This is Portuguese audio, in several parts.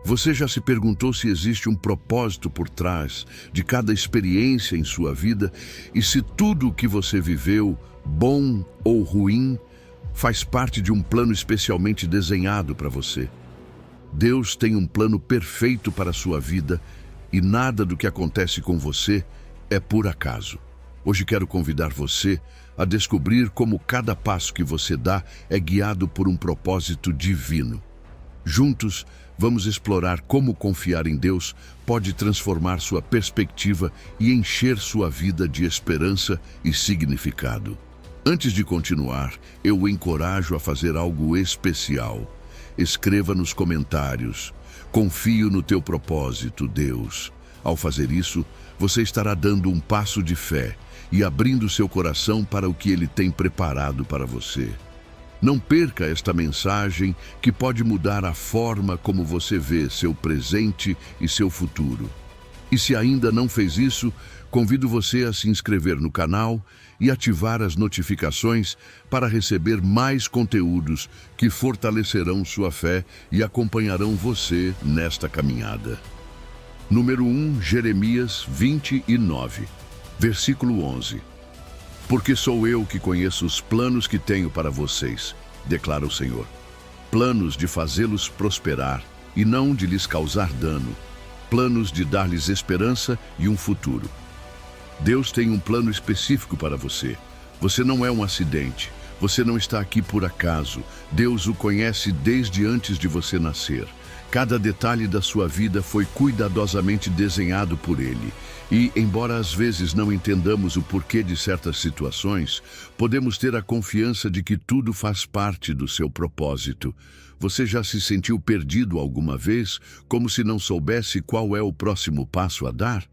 Você já se perguntou se existe um propósito por trás de cada experiência em sua vida e se tudo o que você viveu, bom ou ruim, faz parte de um plano especialmente desenhado para você? Deus tem um plano perfeito para a sua vida e nada do que acontece com você é por acaso. Hoje quero convidar você a descobrir como cada passo que você dá é guiado por um propósito divino. Juntos, vamos explorar como confiar em Deus pode transformar sua perspectiva e encher sua vida de esperança e significado. Antes de continuar, eu o encorajo a fazer algo especial. Escreva nos comentários: "Confio no teu propósito, Deus". Ao fazer isso, você estará dando um passo de fé e abrindo seu coração para o que Ele tem preparado para você. Não perca esta mensagem que pode mudar a forma como você vê seu presente e seu futuro. E se ainda não fez isso, convido você a se inscrever no canal e ativar as notificações para receber mais conteúdos que fortalecerão sua fé e acompanharão você nesta caminhada. Número 1, Jeremias 29, versículo 11. Porque sou eu que conheço os planos que tenho para vocês, declara o Senhor. Planos de fazê-los prosperar e não de lhes causar dano. Planos de dar-lhes esperança e um futuro. Deus tem um plano específico para você. Você não é um acidente. Você não está aqui por acaso. Deus o conhece desde antes de você nascer. Cada detalhe da sua vida foi cuidadosamente desenhado por Ele. E, embora às vezes não entendamos o porquê de certas situações, podemos ter a confiança de que tudo faz parte do seu propósito. Você já se sentiu perdido alguma vez, como se não soubesse qual é o próximo passo a dar?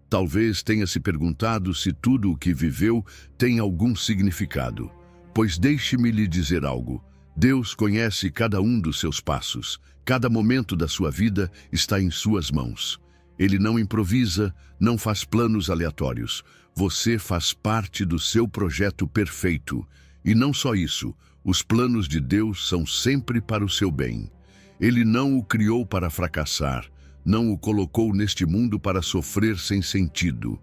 Talvez tenha se perguntado se tudo o que viveu tem algum significado. Pois deixe-me lhe dizer algo. Deus conhece cada um dos seus passos. Cada momento da sua vida está em suas mãos. Ele não improvisa, não faz planos aleatórios. Você faz parte do seu projeto perfeito. E não só isso, os planos de Deus são sempre para o seu bem. Ele não o criou para fracassar, não o colocou neste mundo para sofrer sem sentido.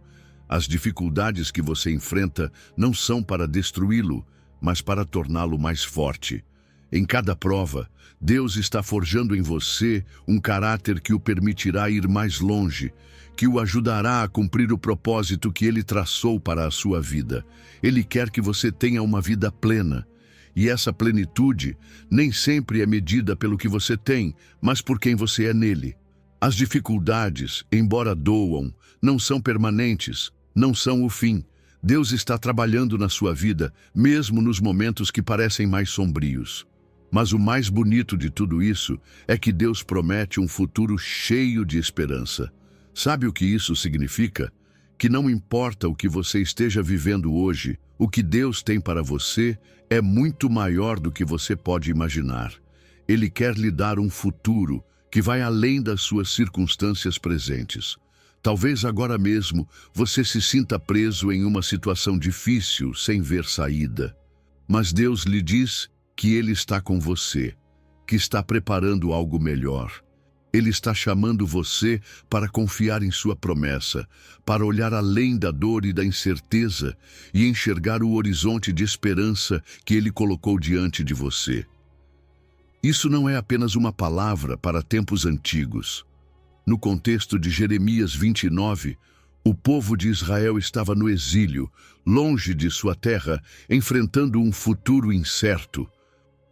As dificuldades que você enfrenta não são para destruí-lo, mas para torná-lo mais forte. Em cada prova, Deus está forjando em você um caráter que o permitirá ir mais longe, que o ajudará a cumprir o propósito que Ele traçou para a sua vida. Ele quer que você tenha uma vida plena. E essa plenitude nem sempre é medida pelo que você tem, mas por quem você é nele. As dificuldades, embora doam, não são permanentes, não são o fim. Deus está trabalhando na sua vida, mesmo nos momentos que parecem mais sombrios. Mas o mais bonito de tudo isso é que Deus promete um futuro cheio de esperança. Sabe o que isso significa? Que não importa o que você esteja vivendo hoje, o que Deus tem para você é muito maior do que você pode imaginar. Ele quer lhe dar um futuro que vai além das suas circunstâncias presentes. Talvez agora mesmo você se sinta preso em uma situação difícil, sem ver saída. Mas Deus lhe diz que Ele está com você, que está preparando algo melhor. Ele está chamando você para confiar em sua promessa, para olhar além da dor e da incerteza e enxergar o horizonte de esperança que Ele colocou diante de você. Isso não é apenas uma palavra para tempos antigos. No contexto de Jeremias 29, o povo de Israel estava no exílio, longe de sua terra, enfrentando um futuro incerto.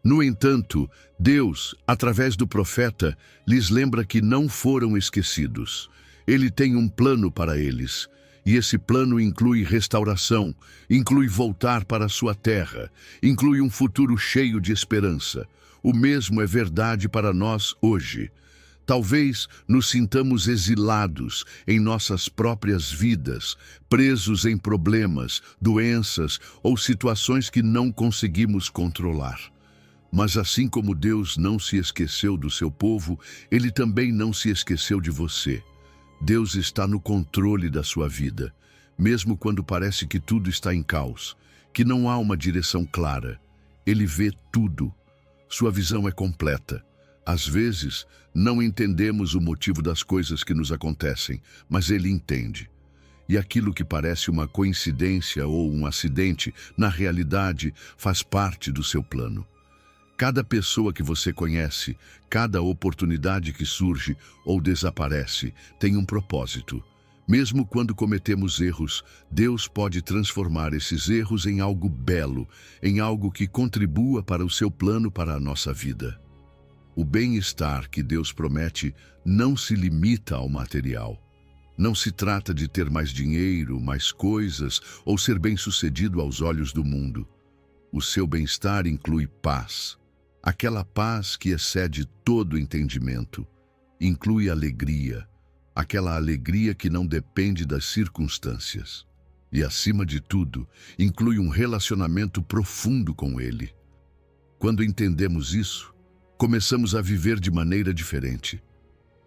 No entanto, Deus, através do profeta, lhes lembra que não foram esquecidos. Ele tem um plano para eles, e esse plano inclui restauração, inclui voltar para sua terra, inclui um futuro cheio de esperança. O mesmo é verdade para nós hoje. Talvez nos sintamos exilados em nossas próprias vidas, presos em problemas, doenças ou situações que não conseguimos controlar. Mas assim como Deus não se esqueceu do seu povo, Ele também não se esqueceu de você. Deus está no controle da sua vida, mesmo quando parece que tudo está em caos, que não há uma direção clara. Ele vê tudo. Sua visão é completa. Às vezes, não entendemos o motivo das coisas que nos acontecem, mas Ele entende. E aquilo que parece uma coincidência ou um acidente, na realidade, faz parte do seu plano. Cada pessoa que você conhece, cada oportunidade que surge ou desaparece, tem um propósito. Mesmo quando cometemos erros, Deus pode transformar esses erros em algo belo, em algo que contribua para o seu plano para a nossa vida. O bem-estar que Deus promete não se limita ao material. Não se trata de ter mais dinheiro, mais coisas ou ser bem-sucedido aos olhos do mundo. O seu bem-estar inclui paz. Aquela paz que excede todo entendimento. Inclui alegria. Aquela alegria que não depende das circunstâncias. E, acima de tudo, inclui um relacionamento profundo com Ele. Quando entendemos isso, começamos a viver de maneira diferente.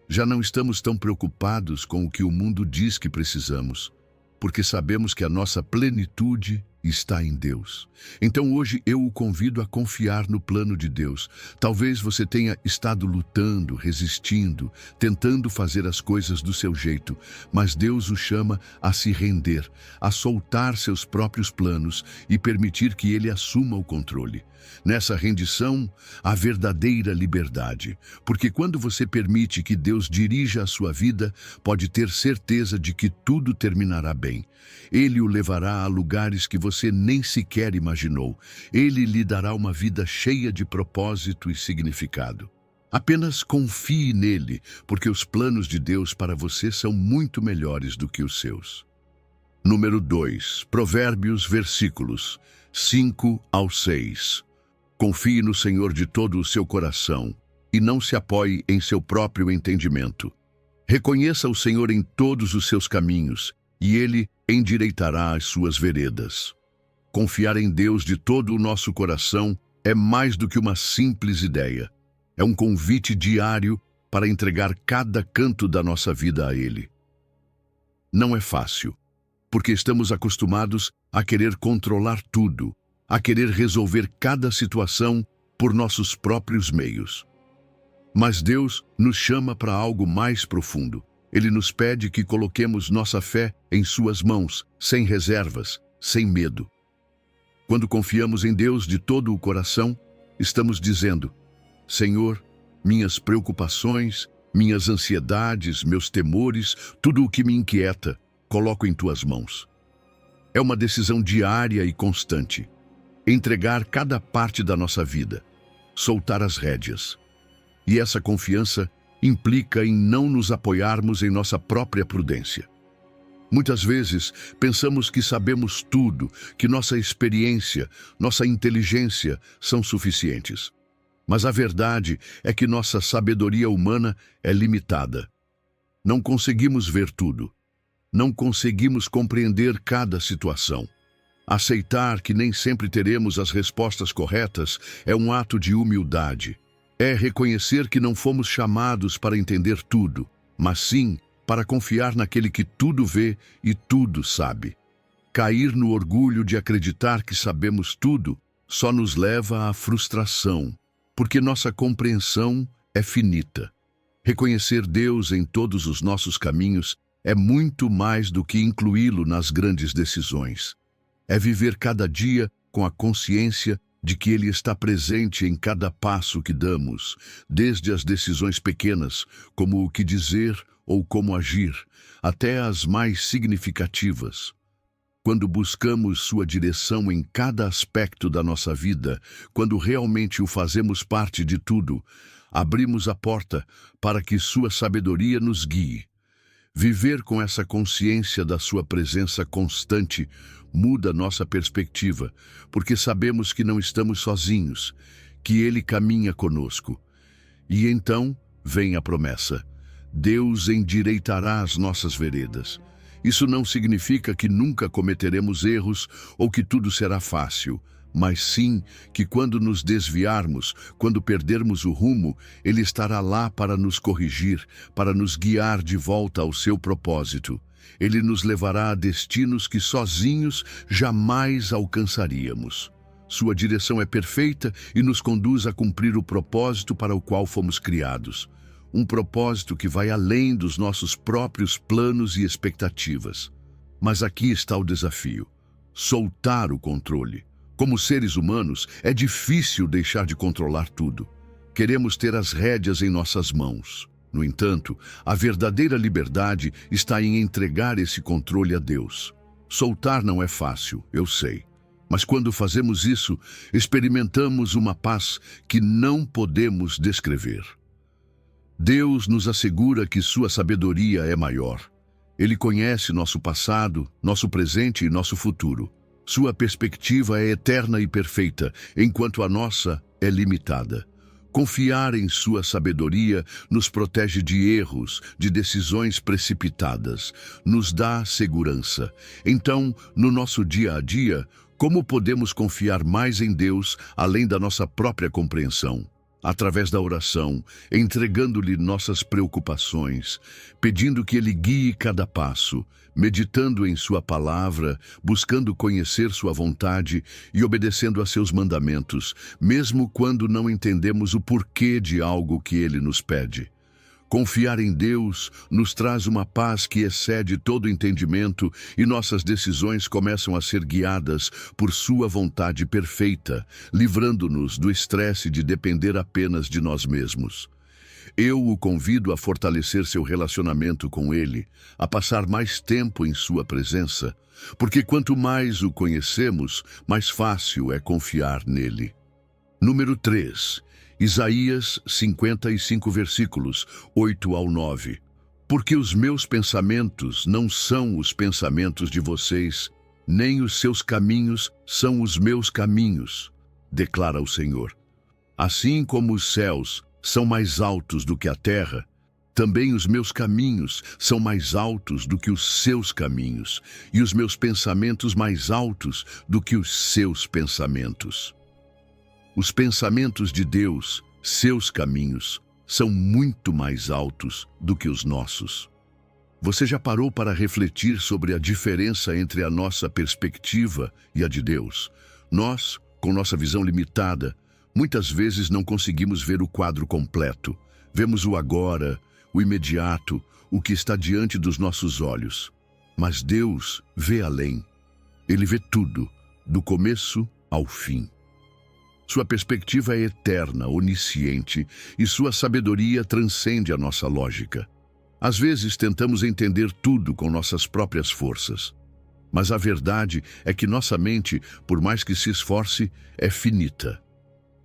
Já não estamos tão preocupados com o que o mundo diz que precisamos, porque sabemos que a nossa plenitude está em Deus. Então hoje eu o convido a confiar no plano de Deus. Talvez você tenha estado lutando, resistindo, tentando fazer as coisas do seu jeito, mas Deus o chama a se render, a soltar seus próprios planos e permitir que Ele assuma o controle. Nessa rendição, há verdadeira liberdade, porque quando você permite que Deus dirija a sua vida, pode ter certeza de que tudo terminará bem. Ele o levará a lugares que você nem sequer imaginou. Ele lhe dará uma vida cheia de propósito e significado. Apenas confie nele, porque os planos de Deus para você são muito melhores do que os seus. Número 2, Provérbios, versículos 5 ao 6. Confie no Senhor de todo o seu coração e não se apoie em seu próprio entendimento. Reconheça o Senhor em todos os seus caminhos e Ele endireitará as suas veredas. Confiar em Deus de todo o nosso coração é mais do que uma simples ideia. É um convite diário para entregar cada canto da nossa vida a Ele. Não é fácil, porque estamos acostumados a querer controlar tudo, a querer resolver cada situação por nossos próprios meios. Mas Deus nos chama para algo mais profundo. Ele nos pede que coloquemos nossa fé em suas mãos, sem reservas, sem medo. Quando confiamos em Deus de todo o coração, estamos dizendo: Senhor, minhas preocupações, minhas ansiedades, meus temores, tudo o que me inquieta, coloco em tuas mãos. É uma decisão diária e constante. Entregar cada parte da nossa vida, soltar as rédeas. E essa confiança implica em não nos apoiarmos em nossa própria prudência. Muitas vezes pensamos que sabemos tudo, que nossa experiência, nossa inteligência são suficientes. Mas a verdade é que nossa sabedoria humana é limitada. Não conseguimos ver tudo. Não conseguimos compreender cada situação. Aceitar que nem sempre teremos as respostas corretas é um ato de humildade. É reconhecer que não fomos chamados para entender tudo, mas sim para confiar naquele que tudo vê e tudo sabe. Cair no orgulho de acreditar que sabemos tudo só nos leva à frustração, porque nossa compreensão é finita. Reconhecer Deus em todos os nossos caminhos é muito mais do que incluí-lo nas grandes decisões. É viver cada dia com a consciência de que Ele está presente em cada passo que damos, desde as decisões pequenas, como o que dizer ou como agir, até as mais significativas. Quando buscamos sua direção em cada aspecto da nossa vida, quando realmente o fazemos parte de tudo, abrimos a porta para que sua sabedoria nos guie. Viver com essa consciência da sua presença constante muda nossa perspectiva, porque sabemos que não estamos sozinhos, que Ele caminha conosco. E então vem a promessa: Deus endireitará as nossas veredas. Isso não significa que nunca cometeremos erros ou que tudo será fácil, mas sim que quando nos desviarmos, quando perdermos o rumo, Ele estará lá para nos corrigir, para nos guiar de volta ao seu propósito. Ele nos levará a destinos que sozinhos jamais alcançaríamos. Sua direção é perfeita e nos conduz a cumprir o propósito para o qual fomos criados. Um propósito que vai além dos nossos próprios planos e expectativas. Mas aqui está o desafio: soltar o controle. Como seres humanos, é difícil deixar de controlar tudo. Queremos ter as rédeas em nossas mãos. No entanto, a verdadeira liberdade está em entregar esse controle a Deus. Soltar não é fácil, eu sei. Mas quando fazemos isso, experimentamos uma paz que não podemos descrever. Deus nos assegura que sua sabedoria é maior. Ele conhece nosso passado, nosso presente e nosso futuro. Sua perspectiva é eterna e perfeita, enquanto a nossa é limitada. Confiar em sua sabedoria nos protege de erros, de decisões precipitadas, nos dá segurança. Então, no nosso dia a dia, como podemos confiar mais em Deus além da nossa própria compreensão? Através da oração, entregando-lhe nossas preocupações, pedindo que Ele guie cada passo, meditando em sua palavra, buscando conhecer sua vontade e obedecendo a seus mandamentos, mesmo quando não entendemos o porquê de algo que Ele nos pede. Confiar em Deus nos traz uma paz que excede todo entendimento e nossas decisões começam a ser guiadas por sua vontade perfeita, livrando-nos do estresse de depender apenas de nós mesmos. Eu o convido a fortalecer seu relacionamento com Ele, a passar mais tempo em sua presença, porque quanto mais o conhecemos, mais fácil é confiar nele. Número 3. Isaías 55 versículos 8 ao 9. Porque os meus pensamentos não são os pensamentos de vocês, nem os seus caminhos são os meus caminhos, declara o Senhor. Assim como os céus são mais altos do que a terra, também os meus caminhos são mais altos do que os seus caminhos, e os meus pensamentos mais altos do que os seus pensamentos. Os pensamentos de Deus, seus caminhos, são muito mais altos do que os nossos. Você já parou para refletir sobre a diferença entre a nossa perspectiva e a de Deus? Nós, com nossa visão limitada, muitas vezes não conseguimos ver o quadro completo. Vemos o agora, o imediato, o que está diante dos nossos olhos. Mas Deus vê além. Ele vê tudo, do começo ao fim. Sua perspectiva é eterna, onisciente, e sua sabedoria transcende a nossa lógica. Às vezes tentamos entender tudo com nossas próprias forças. Mas a verdade é que nossa mente, por mais que se esforce, é finita.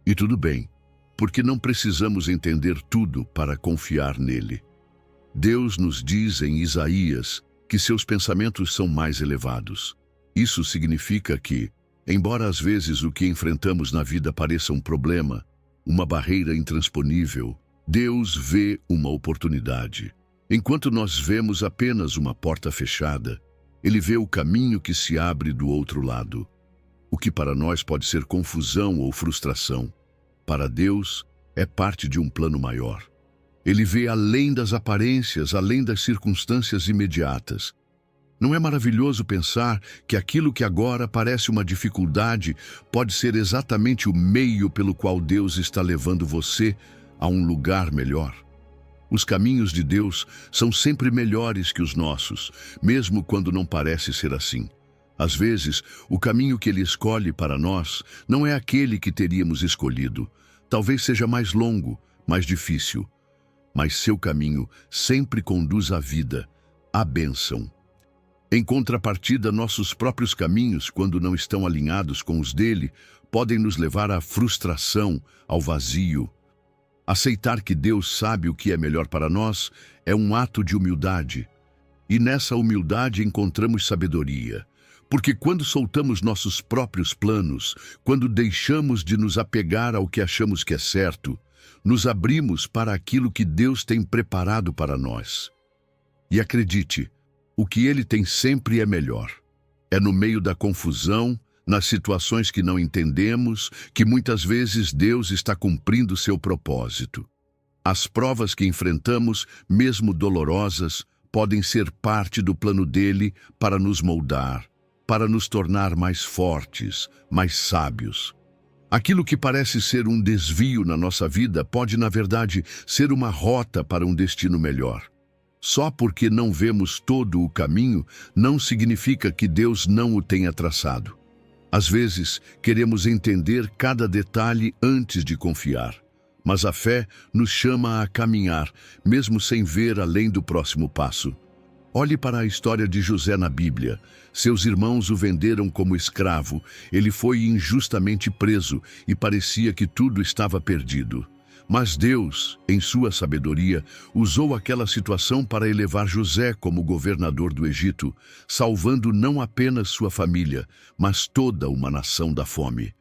E tudo bem, porque não precisamos entender tudo para confiar nele. Deus nos diz em Isaías que seus pensamentos são mais elevados. Isso significa que, embora às vezes o que enfrentamos na vida pareça um problema, uma barreira intransponível, Deus vê uma oportunidade. Enquanto nós vemos apenas uma porta fechada, Ele vê o caminho que se abre do outro lado. O que para nós pode ser confusão ou frustração, para Deus é parte de um plano maior. Ele vê além das aparências, além das circunstâncias imediatas. Não é maravilhoso pensar que aquilo que agora parece uma dificuldade pode ser exatamente o meio pelo qual Deus está levando você a um lugar melhor? Os caminhos de Deus são sempre melhores que os nossos, mesmo quando não parece ser assim. Às vezes, o caminho que Ele escolhe para nós não é aquele que teríamos escolhido. Talvez seja mais longo, mais difícil. Mas seu caminho sempre conduz à vida, à bênção. Em contrapartida, nossos próprios caminhos, quando não estão alinhados com os dele, podem nos levar à frustração, ao vazio. Aceitar que Deus sabe o que é melhor para nós é um ato de humildade. E nessa humildade encontramos sabedoria. Porque quando soltamos nossos próprios planos, quando deixamos de nos apegar ao que achamos que é certo, nos abrimos para aquilo que Deus tem preparado para nós. E acredite, o que Ele tem sempre é melhor. É no meio da confusão, nas situações que não entendemos, que muitas vezes Deus está cumprindo seu propósito. As provas que enfrentamos, mesmo dolorosas, podem ser parte do plano dele para nos moldar, para nos tornar mais fortes, mais sábios. Aquilo que parece ser um desvio na nossa vida pode, na verdade, ser uma rota para um destino melhor. Só porque não vemos todo o caminho, não significa que Deus não o tenha traçado. Às vezes, queremos entender cada detalhe antes de confiar, mas a fé nos chama a caminhar, mesmo sem ver além do próximo passo. Olhe para a história de José na Bíblia. Seus irmãos o venderam como escravo, ele foi injustamente preso e parecia que tudo estava perdido. Mas Deus, em sua sabedoria, usou aquela situação para elevar José como governador do Egito, salvando não apenas sua família, mas toda uma nação da fome.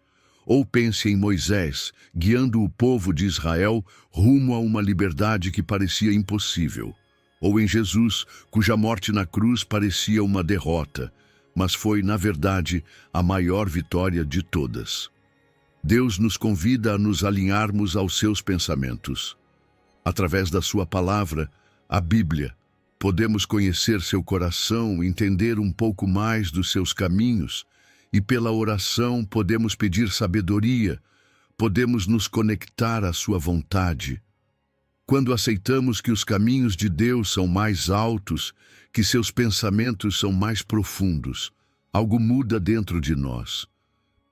Ou pense em Moisés, guiando o povo de Israel rumo a uma liberdade que parecia impossível. Ou em Jesus, cuja morte na cruz parecia uma derrota, mas foi, na verdade, a maior vitória de todas. Deus nos convida a nos alinharmos aos seus pensamentos. Através da sua palavra, a Bíblia, podemos conhecer seu coração, entender um pouco mais dos seus caminhos, e pela oração podemos pedir sabedoria, podemos nos conectar à sua vontade. Quando aceitamos que os caminhos de Deus são mais altos, que seus pensamentos são mais profundos, algo muda dentro de nós.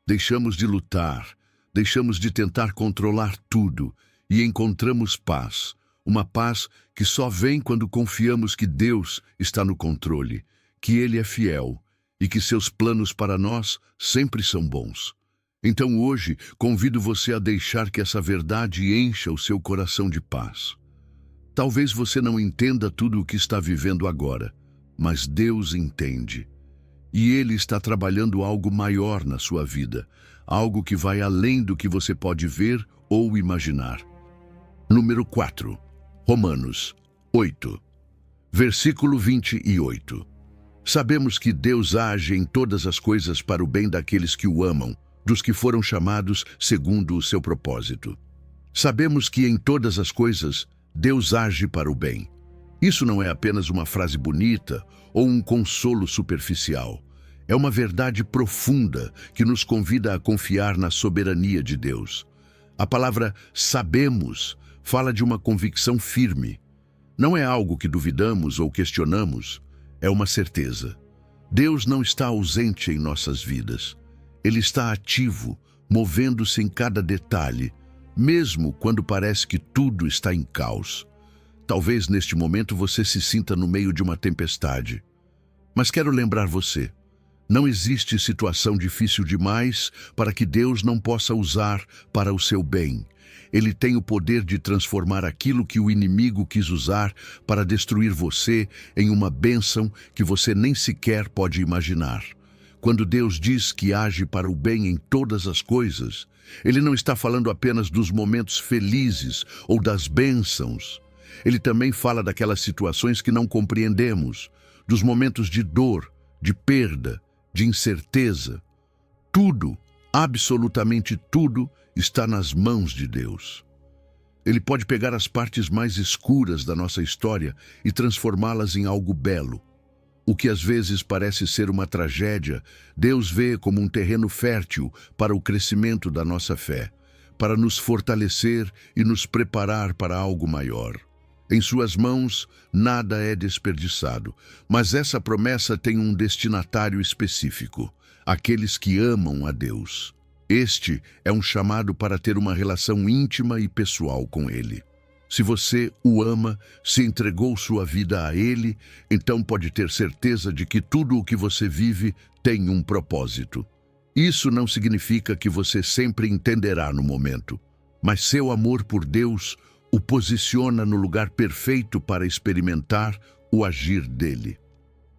Deixamos de lutar, deixamos de tentar controlar tudo e encontramos paz, uma paz que só vem quando confiamos que Deus está no controle, que Ele é fiel e que seus planos para nós sempre são bons. Então hoje, convido você a deixar que essa verdade encha o seu coração de paz. Talvez você não entenda tudo o que está vivendo agora, mas Deus entende. E Ele está trabalhando algo maior na sua vida, algo que vai além do que você pode ver ou imaginar. Número 4. Romanos 8, versículo 28. Sabemos que Deus age em todas as coisas para o bem daqueles que o amam, dos que foram chamados segundo o seu propósito. Sabemos que em todas as coisas Deus age para o bem. Isso não é apenas uma frase bonita ou um consolo superficial. É uma verdade profunda que nos convida a confiar na soberania de Deus. A palavra sabemos fala de uma convicção firme. Não é algo que duvidamos ou questionamos, é uma certeza. Deus não está ausente em nossas vidas. Ele está ativo, movendo-se em cada detalhe, mesmo quando parece que tudo está em caos. Talvez neste momento você se sinta no meio de uma tempestade. Mas quero lembrar você, não existe situação difícil demais para que Deus não possa usar para o seu bem. Ele tem o poder de transformar aquilo que o inimigo quis usar para destruir você em uma bênção que você nem sequer pode imaginar. Quando Deus diz que age para o bem em todas as coisas, Ele não está falando apenas dos momentos felizes ou das bênçãos. Ele também fala daquelas situações que não compreendemos, dos momentos de dor, de perda, de incerteza. Tudo, absolutamente tudo, está nas mãos de Deus. Ele pode pegar as partes mais escuras da nossa história e transformá-las em algo belo. O que às vezes parece ser uma tragédia, Deus vê como um terreno fértil para o crescimento da nossa fé, para nos fortalecer e nos preparar para algo maior. Em suas mãos, nada é desperdiçado, mas essa promessa tem um destinatário específico, aqueles que amam a Deus. Este é um chamado para ter uma relação íntima e pessoal com Ele. Se você o ama, se entregou sua vida a Ele, então pode ter certeza de que tudo o que você vive tem um propósito. Isso não significa que você sempre entenderá no momento, mas seu amor por Deus o posiciona no lugar perfeito para experimentar o agir dele.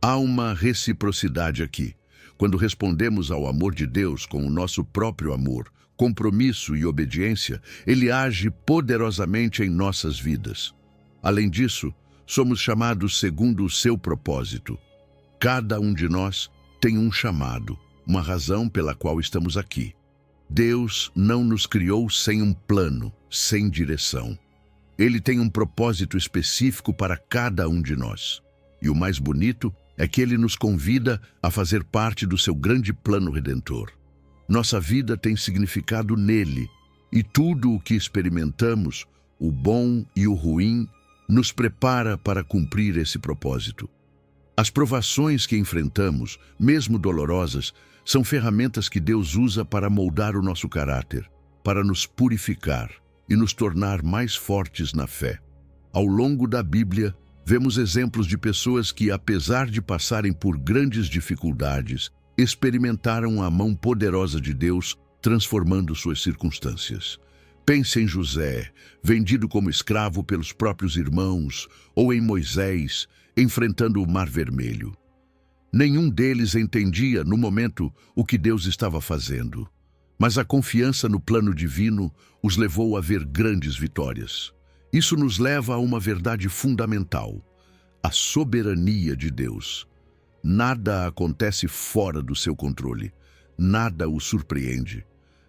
Há uma reciprocidade aqui. Quando respondemos ao amor de Deus com o nosso próprio amor, compromisso e obediência, Ele age poderosamente em nossas vidas. Além disso, somos chamados segundo o seu propósito. Cada um de nós tem um chamado, uma razão pela qual estamos aqui. Deus não nos criou sem um plano, sem direção. Ele tem um propósito específico para cada um de nós. E o mais bonito é que Ele nos convida a fazer parte do seu grande plano redentor. Nossa vida tem significado nele, e tudo o que experimentamos, o bom e o ruim, nos prepara para cumprir esse propósito. As provações que enfrentamos, mesmo dolorosas, são ferramentas que Deus usa para moldar o nosso caráter, para nos purificar e nos tornar mais fortes na fé. Ao longo da Bíblia, vemos exemplos de pessoas que, apesar de passarem por grandes dificuldades, experimentaram a mão poderosa de Deus transformando suas circunstâncias. Pense em José, vendido como escravo pelos próprios irmãos, ou em Moisés, enfrentando o Mar Vermelho. Nenhum deles entendia, no momento, o que Deus estava fazendo, mas a confiança no plano divino os levou a ver grandes vitórias. Isso nos leva a uma verdade fundamental: a soberania de Deus. Nada acontece fora do seu controle, nada o surpreende.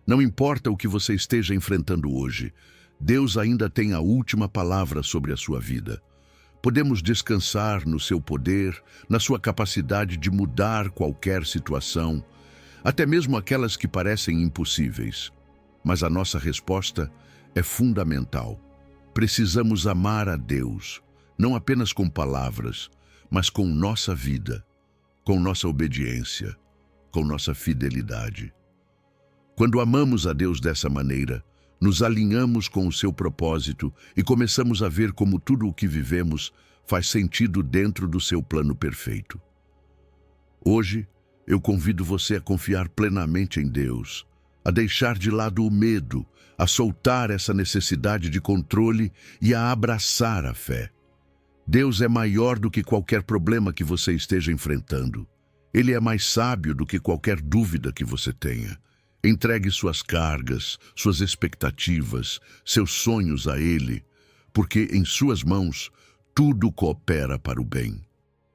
Não importa o que você esteja enfrentando hoje, Deus ainda tem a última palavra sobre a sua vida. Podemos descansar no seu poder, na sua capacidade de mudar qualquer situação, até mesmo aquelas que parecem impossíveis. Mas a nossa resposta é fundamental. Precisamos amar a Deus, não apenas com palavras, mas com nossa vida, com nossa obediência, com nossa fidelidade. Quando amamos a Deus dessa maneira, nos alinhamos com o seu propósito e começamos a ver como tudo o que vivemos faz sentido dentro do seu plano perfeito. Hoje, eu convido você a confiar plenamente em Deus, a deixar de lado o medo, a soltar essa necessidade de controle e a abraçar a fé. Deus é maior do que qualquer problema que você esteja enfrentando. Ele é mais sábio do que qualquer dúvida que você tenha. Entregue suas cargas, suas expectativas, seus sonhos a Ele, porque em suas mãos tudo coopera para o bem.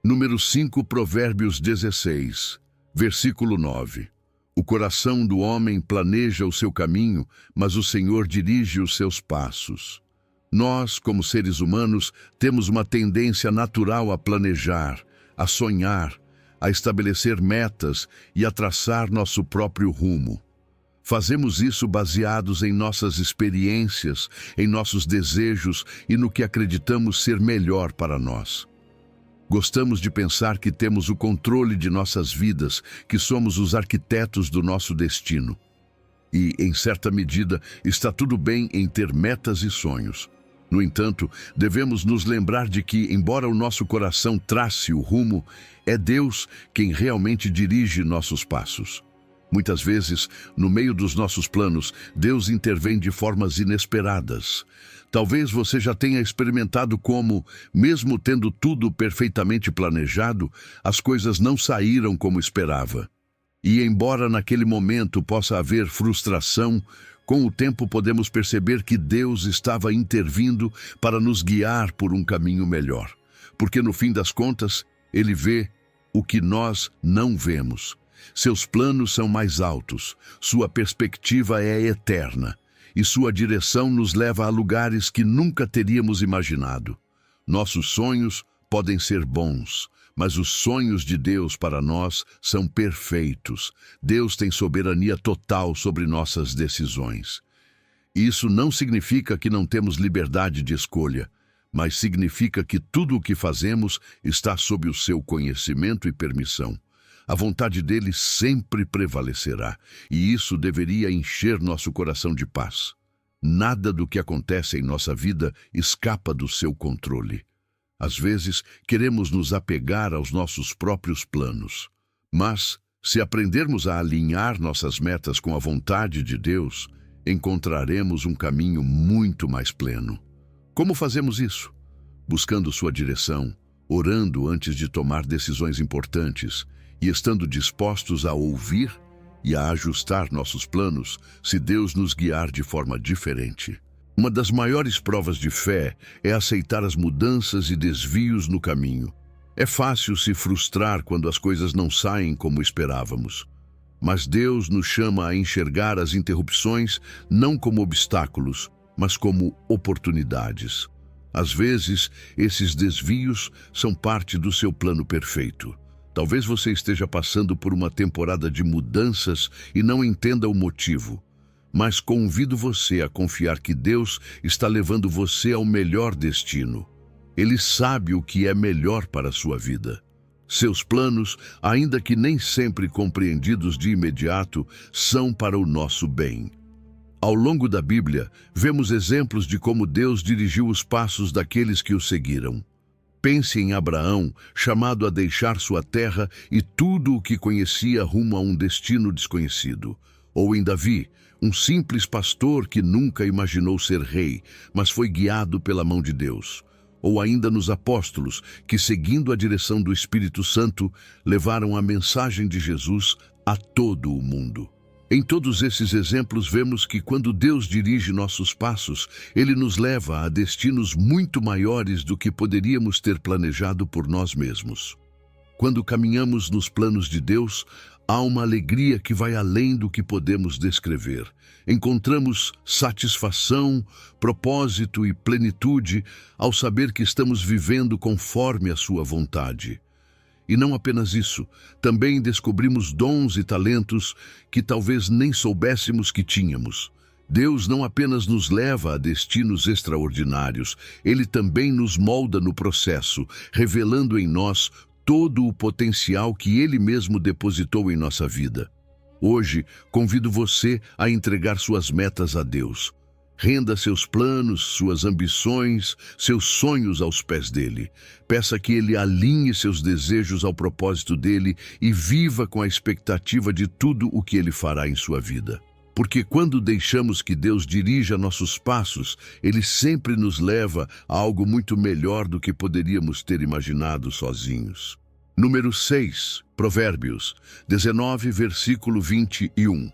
Número 5, Provérbios 16, versículo 9. O coração do homem planeja o seu caminho, mas o Senhor dirige os seus passos. Nós, como seres humanos, temos uma tendência natural a planejar, a sonhar, a estabelecer metas e a traçar nosso próprio rumo. Fazemos isso baseados em nossas experiências, em nossos desejos e no que acreditamos ser melhor para nós. Gostamos de pensar que temos o controle de nossas vidas, que somos os arquitetos do nosso destino. E, em certa medida, está tudo bem em ter metas e sonhos. No entanto, devemos nos lembrar de que, embora o nosso coração trace o rumo, é Deus quem realmente dirige nossos passos. Muitas vezes, no meio dos nossos planos, Deus intervém de formas inesperadas. Talvez você já tenha experimentado como, mesmo tendo tudo perfeitamente planejado, as coisas não saíram como esperava. E embora naquele momento possa haver frustração, com o tempo podemos perceber que Deus estava intervindo para nos guiar por um caminho melhor. Porque no fim das contas, Ele vê o que nós não vemos. Seus planos são mais altos, sua perspectiva é eterna, e sua direção nos leva a lugares que nunca teríamos imaginado. Nossos sonhos podem ser bons, mas os sonhos de Deus para nós são perfeitos. Deus tem soberania total sobre nossas decisões. Isso não significa que não temos liberdade de escolha, mas significa que tudo o que fazemos está sob o seu conhecimento e permissão. A vontade dele sempre prevalecerá, e isso deveria encher nosso coração de paz. Nada do que acontece em nossa vida escapa do seu controle. Às vezes, queremos nos apegar aos nossos próprios planos. Mas, se aprendermos a alinhar nossas metas com a vontade de Deus, encontraremos um caminho muito mais pleno. Como fazemos isso? Buscando sua direção, orando antes de tomar decisões importantes, e estando dispostos a ouvir e a ajustar nossos planos se Deus nos guiar de forma diferente. Uma das maiores provas de fé é aceitar as mudanças e desvios no caminho. É fácil se frustrar quando as coisas não saem como esperávamos. Mas Deus nos chama a enxergar as interrupções não como obstáculos, mas como oportunidades. Às vezes, esses desvios são parte do seu plano perfeito. Talvez você esteja passando por uma temporada de mudanças e não entenda o motivo. Mas convido você a confiar que Deus está levando você ao melhor destino. Ele sabe o que é melhor para a sua vida. Seus planos, ainda que nem sempre compreendidos de imediato, são para o nosso bem. Ao longo da Bíblia, vemos exemplos de como Deus dirigiu os passos daqueles que o seguiram. Pense em Abraão, chamado a deixar sua terra e tudo o que conhecia rumo a um destino desconhecido. Ou em Davi, um simples pastor que nunca imaginou ser rei, mas foi guiado pela mão de Deus. Ou ainda nos apóstolos, que seguindo a direção do Espírito Santo, levaram a mensagem de Jesus a todo o mundo. Em todos esses exemplos vemos que quando Deus dirige nossos passos, Ele nos leva a destinos muito maiores do que poderíamos ter planejado por nós mesmos. Quando caminhamos nos planos de Deus, há uma alegria que vai além do que podemos descrever. Encontramos satisfação, propósito e plenitude ao saber que estamos vivendo conforme a sua vontade. E não apenas isso, também descobrimos dons e talentos que talvez nem soubéssemos que tínhamos. Deus não apenas nos leva a destinos extraordinários, Ele também nos molda no processo, revelando em nós todo o potencial que Ele mesmo depositou em nossa vida. Hoje, convido você a entregar suas metas a Deus. Renda seus planos, suas ambições, seus sonhos aos pés dele. Peça que ele alinhe seus desejos ao propósito dele e viva com a expectativa de tudo o que ele fará em sua vida. Porque quando deixamos que Deus dirija nossos passos, Ele sempre nos leva a algo muito melhor do que poderíamos ter imaginado sozinhos. Número 6, Provérbios 19, versículo 21.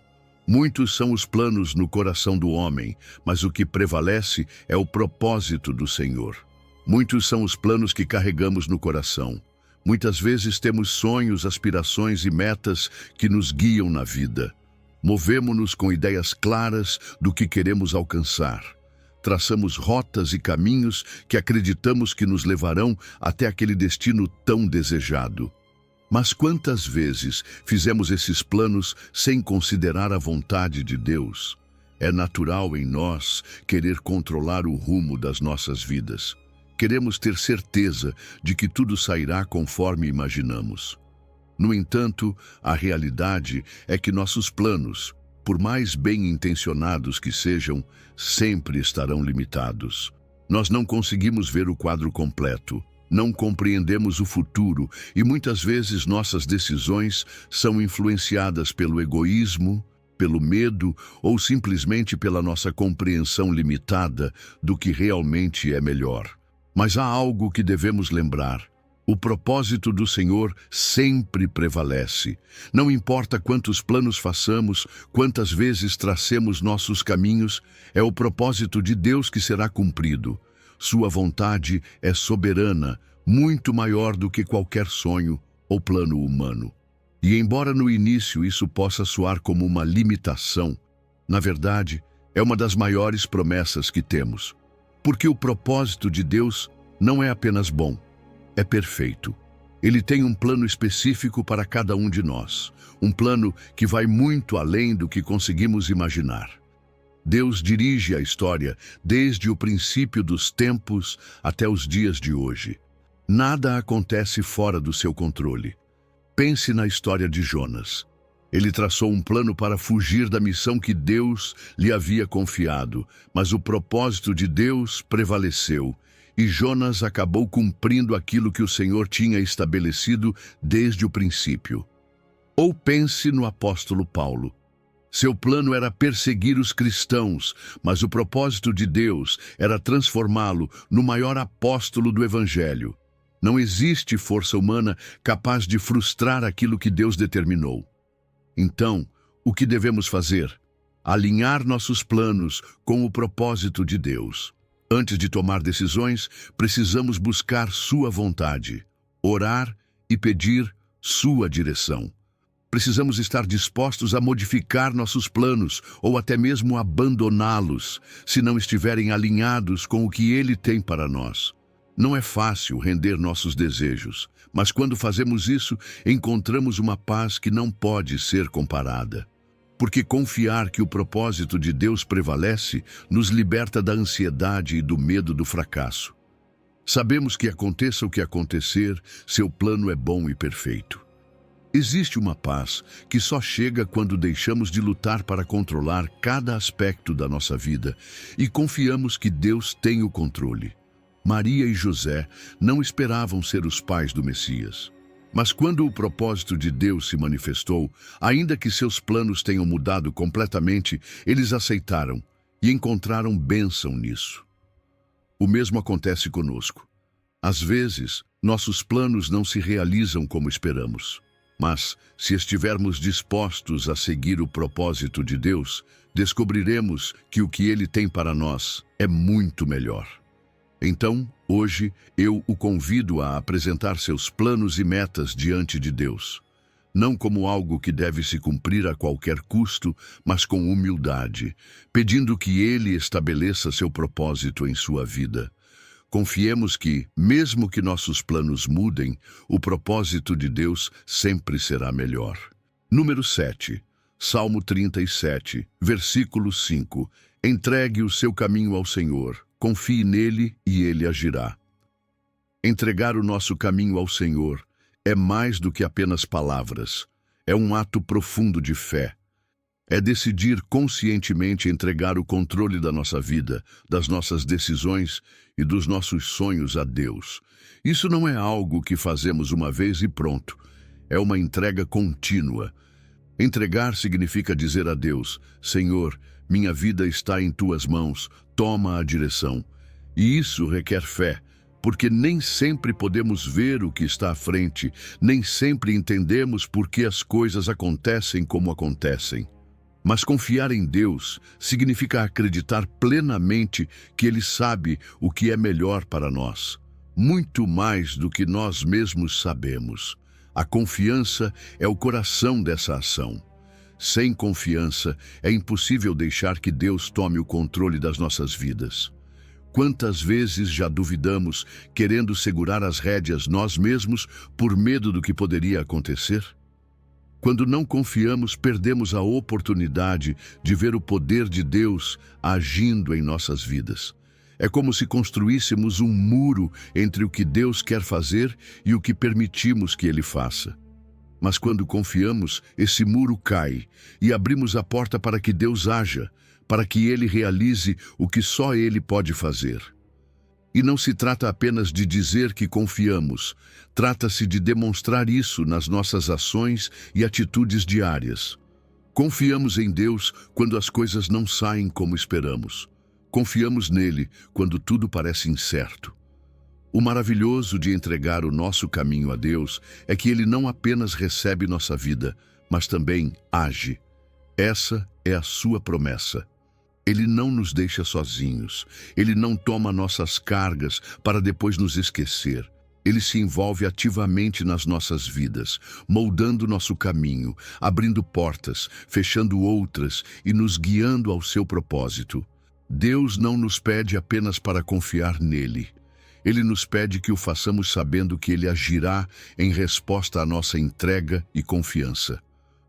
Muitos são os planos no coração do homem, mas o que prevalece é o propósito do Senhor. Muitos são os planos que carregamos no coração. Muitas vezes temos sonhos, aspirações e metas que nos guiam na vida. Movemo-nos com ideias claras do que queremos alcançar. Traçamos rotas e caminhos que acreditamos que nos levarão até aquele destino tão desejado. Mas quantas vezes fizemos esses planos sem considerar a vontade de Deus? É natural em nós querer controlar o rumo das nossas vidas. Queremos ter certeza de que tudo sairá conforme imaginamos. No entanto, a realidade é que nossos planos, por mais bem intencionados que sejam, sempre estarão limitados. Nós não conseguimos ver o quadro completo, não compreendemos o futuro e muitas vezes nossas decisões são influenciadas pelo egoísmo, pelo medo ou simplesmente pela nossa compreensão limitada do que realmente é melhor. Mas há algo que devemos lembrar. O propósito do Senhor sempre prevalece. Não importa quantos planos façamos, quantas vezes tracemos nossos caminhos, é o propósito de Deus que será cumprido. Sua vontade é soberana, muito maior do que qualquer sonho ou plano humano. E embora no início isso possa soar como uma limitação, na verdade, é uma das maiores promessas que temos. Porque o propósito de Deus não é apenas bom, é perfeito. Ele tem um plano específico para cada um de nós, um plano que vai muito além do que conseguimos imaginar. Deus dirige a história desde o princípio dos tempos até os dias de hoje. Nada acontece fora do seu controle. Pense na história de Jonas. Ele traçou um plano para fugir da missão que Deus lhe havia confiado, mas o propósito de Deus prevaleceu. E Jonas acabou cumprindo aquilo que o Senhor tinha estabelecido desde o princípio. Ou pense no apóstolo Paulo. Seu plano era perseguir os cristãos, mas o propósito de Deus era transformá-lo no maior apóstolo do Evangelho. Não existe força humana capaz de frustrar aquilo que Deus determinou. Então, o que devemos fazer? Alinhar nossos planos com o propósito de Deus. Antes de tomar decisões, precisamos buscar sua vontade, orar e pedir sua direção. Precisamos estar dispostos a modificar nossos planos ou até mesmo abandoná-los, se não estiverem alinhados com o que Ele tem para nós. Não é fácil render nossos desejos, mas quando fazemos isso, encontramos uma paz que não pode ser comparada. Porque confiar que o propósito de Deus prevalece nos liberta da ansiedade e do medo do fracasso. Sabemos que aconteça o que acontecer, seu plano é bom e perfeito. Existe uma paz que só chega quando deixamos de lutar para controlar cada aspecto da nossa vida e confiamos que Deus tem o controle. Maria e José não esperavam ser os pais do Messias. Mas quando o propósito de Deus se manifestou, ainda que seus planos tenham mudado completamente, eles aceitaram e encontraram bênção nisso. O mesmo acontece conosco. Às vezes, nossos planos não se realizam como esperamos. Mas, se estivermos dispostos a seguir o propósito de Deus, descobriremos que o que Ele tem para nós é muito melhor. Então, hoje, eu o convido a apresentar seus planos e metas diante de Deus. Não como algo que deve se cumprir a qualquer custo, mas com humildade, pedindo que Ele estabeleça seu propósito em sua vida. Confiemos que, mesmo que nossos planos mudem, o propósito de Deus sempre será melhor. Número 7. Salmo 37, versículo 5. Entregue o seu caminho ao Senhor, confie nele e ele agirá. Entregar o nosso caminho ao Senhor é mais do que apenas palavras. É um ato profundo de fé. É decidir conscientemente entregar o controle da nossa vida, das nossas decisões e dos nossos sonhos a Deus. Isso não é algo que fazemos uma vez e pronto. É uma entrega contínua. Entregar significa dizer a Deus: Senhor, minha vida está em tuas mãos, toma a direção. E isso requer fé, porque nem sempre podemos ver o que está à frente, nem sempre entendemos por que as coisas acontecem como acontecem. Mas confiar em Deus significa acreditar plenamente que Ele sabe o que é melhor para nós, muito mais do que nós mesmos sabemos. A confiança é o coração dessa ação. Sem confiança, é impossível deixar que Deus tome o controle das nossas vidas. Quantas vezes já duvidamos, querendo segurar as rédeas nós mesmos por medo do que poderia acontecer? Quando não confiamos, perdemos a oportunidade de ver o poder de Deus agindo em nossas vidas. É como se construíssemos um muro entre o que Deus quer fazer e o que permitimos que Ele faça. Mas quando confiamos, esse muro cai e abrimos a porta para que Deus haja, para que Ele realize o que só Ele pode fazer. E não se trata apenas de dizer que confiamos, trata-se de demonstrar isso nas nossas ações e atitudes diárias. Confiamos em Deus quando as coisas não saem como esperamos. Confiamos nele quando tudo parece incerto. O maravilhoso de entregar o nosso caminho a Deus é que Ele não apenas recebe nossa vida, mas também age. Essa é a sua promessa. Ele não nos deixa sozinhos. Ele não toma nossas cargas para depois nos esquecer. Ele se envolve ativamente nas nossas vidas, moldando nosso caminho, abrindo portas, fechando outras e nos guiando ao seu propósito. Deus não nos pede apenas para confiar nele. Ele nos pede que o façamos sabendo que ele agirá em resposta à nossa entrega e confiança.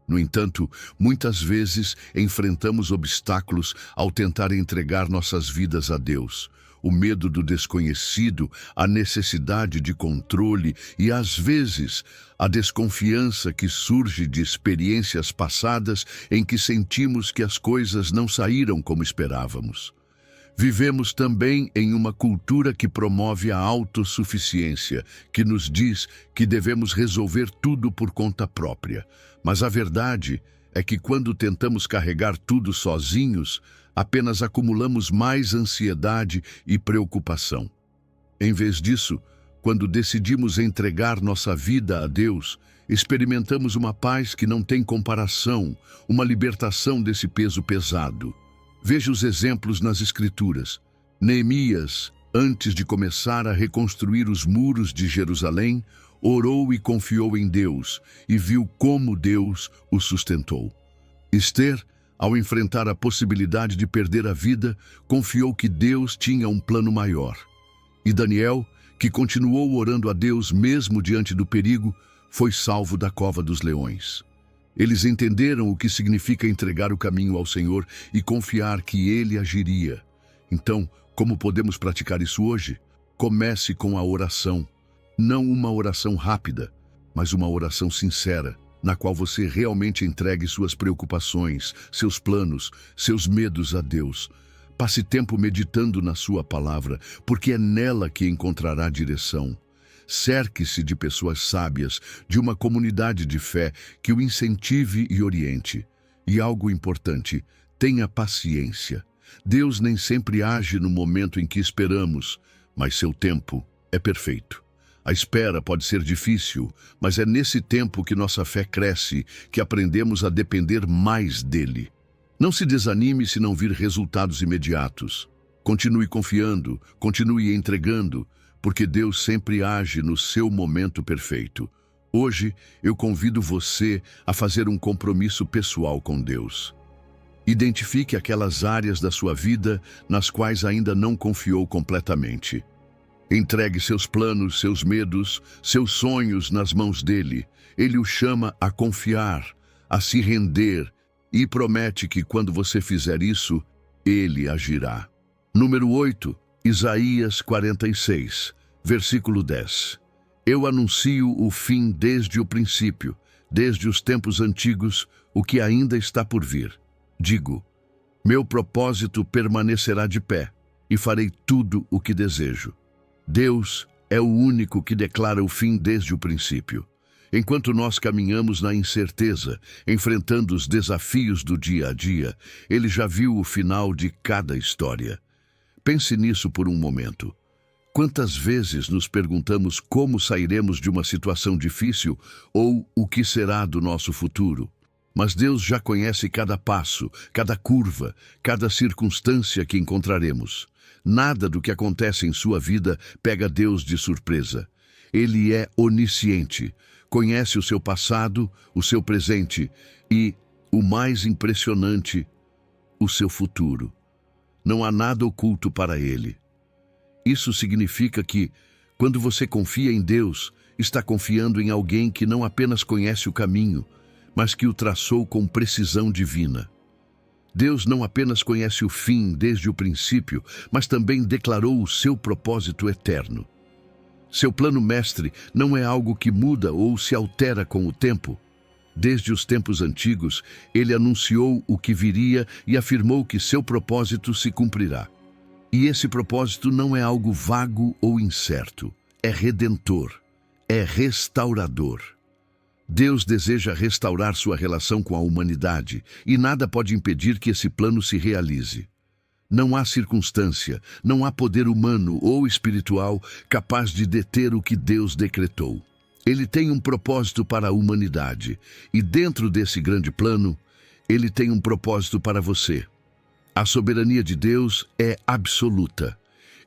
No entanto, muitas vezes enfrentamos obstáculos ao tentar entregar nossas vidas a Deus. O medo do desconhecido, a necessidade de controle e, às vezes, a desconfiança que surge de experiências passadas em que sentimos que as coisas não saíram como esperávamos. Vivemos também em uma cultura que promove a autossuficiência, que nos diz que devemos resolver tudo por conta própria. Mas a verdade é que quando tentamos carregar tudo sozinhos, apenas acumulamos mais ansiedade e preocupação. Em vez disso, quando decidimos entregar nossa vida a Deus, experimentamos uma paz que não tem comparação, uma libertação desse peso pesado. Veja os exemplos nas Escrituras. Neemias, antes de começar a reconstruir os muros de Jerusalém, orou e confiou em Deus e viu como Deus o sustentou. Ester, ao enfrentar a possibilidade de perder a vida, confiou que Deus tinha um plano maior. E Daniel, que continuou orando a Deus mesmo diante do perigo, foi salvo da cova dos leões. Eles entenderam o que significa entregar o caminho ao Senhor e confiar que Ele agiria. Então, como podemos praticar isso hoje? Comece com a oração. Não uma oração rápida, mas uma oração sincera, na qual você realmente entregue suas preocupações, seus planos, seus medos a Deus. Passe tempo meditando na sua palavra, porque é nela que encontrará direção. Cerque-se de pessoas sábias, de uma comunidade de fé que o incentive e oriente. E algo importante, tenha paciência. Deus nem sempre age no momento em que esperamos, mas seu tempo é perfeito. A espera pode ser difícil, mas é nesse tempo que nossa fé cresce, que aprendemos a depender mais dele. Não se desanime se não vir resultados imediatos. Continue confiando, continue entregando, porque Deus sempre age no seu momento perfeito. Hoje, eu convido você a fazer um compromisso pessoal com Deus. Identifique aquelas áreas da sua vida nas quais ainda não confiou completamente. Entregue seus planos, seus medos, seus sonhos nas mãos dele. Ele o chama a confiar, a se render e promete que quando você fizer isso, ele agirá. Número 8, Isaías 46, versículo 10. Eu anuncio o fim desde o princípio, desde os tempos antigos, o que ainda está por vir. Digo, meu propósito permanecerá de pé e farei tudo o que desejo. Deus é o único que declara o fim desde o princípio. Enquanto nós caminhamos na incerteza, enfrentando os desafios do dia a dia, Ele já viu o final de cada história. Pense nisso por um momento. Quantas vezes nos perguntamos como sairemos de uma situação difícil ou o que será do nosso futuro? Mas Deus já conhece cada passo, cada curva, cada circunstância que encontraremos. Nada do que acontece em sua vida pega Deus de surpresa. Ele é onisciente, conhece o seu passado, o seu presente e, o mais impressionante, o seu futuro. Não há nada oculto para ele. Isso significa que, quando você confia em Deus, está confiando em alguém que não apenas conhece o caminho, mas que o traçou com precisão divina. Deus não apenas conhece o fim desde o princípio, mas também declarou o seu propósito eterno. Seu plano mestre não é algo que muda ou se altera com o tempo. Desde os tempos antigos, ele anunciou o que viria e afirmou que seu propósito se cumprirá. E esse propósito não é algo vago ou incerto, é redentor, é restaurador. Deus deseja restaurar sua relação com a humanidade e nada pode impedir que esse plano se realize. Não há circunstância, não há poder humano ou espiritual capaz de deter o que Deus decretou. Ele tem um propósito para a humanidade e dentro desse grande plano, ele tem um propósito para você. A soberania de Deus é absoluta.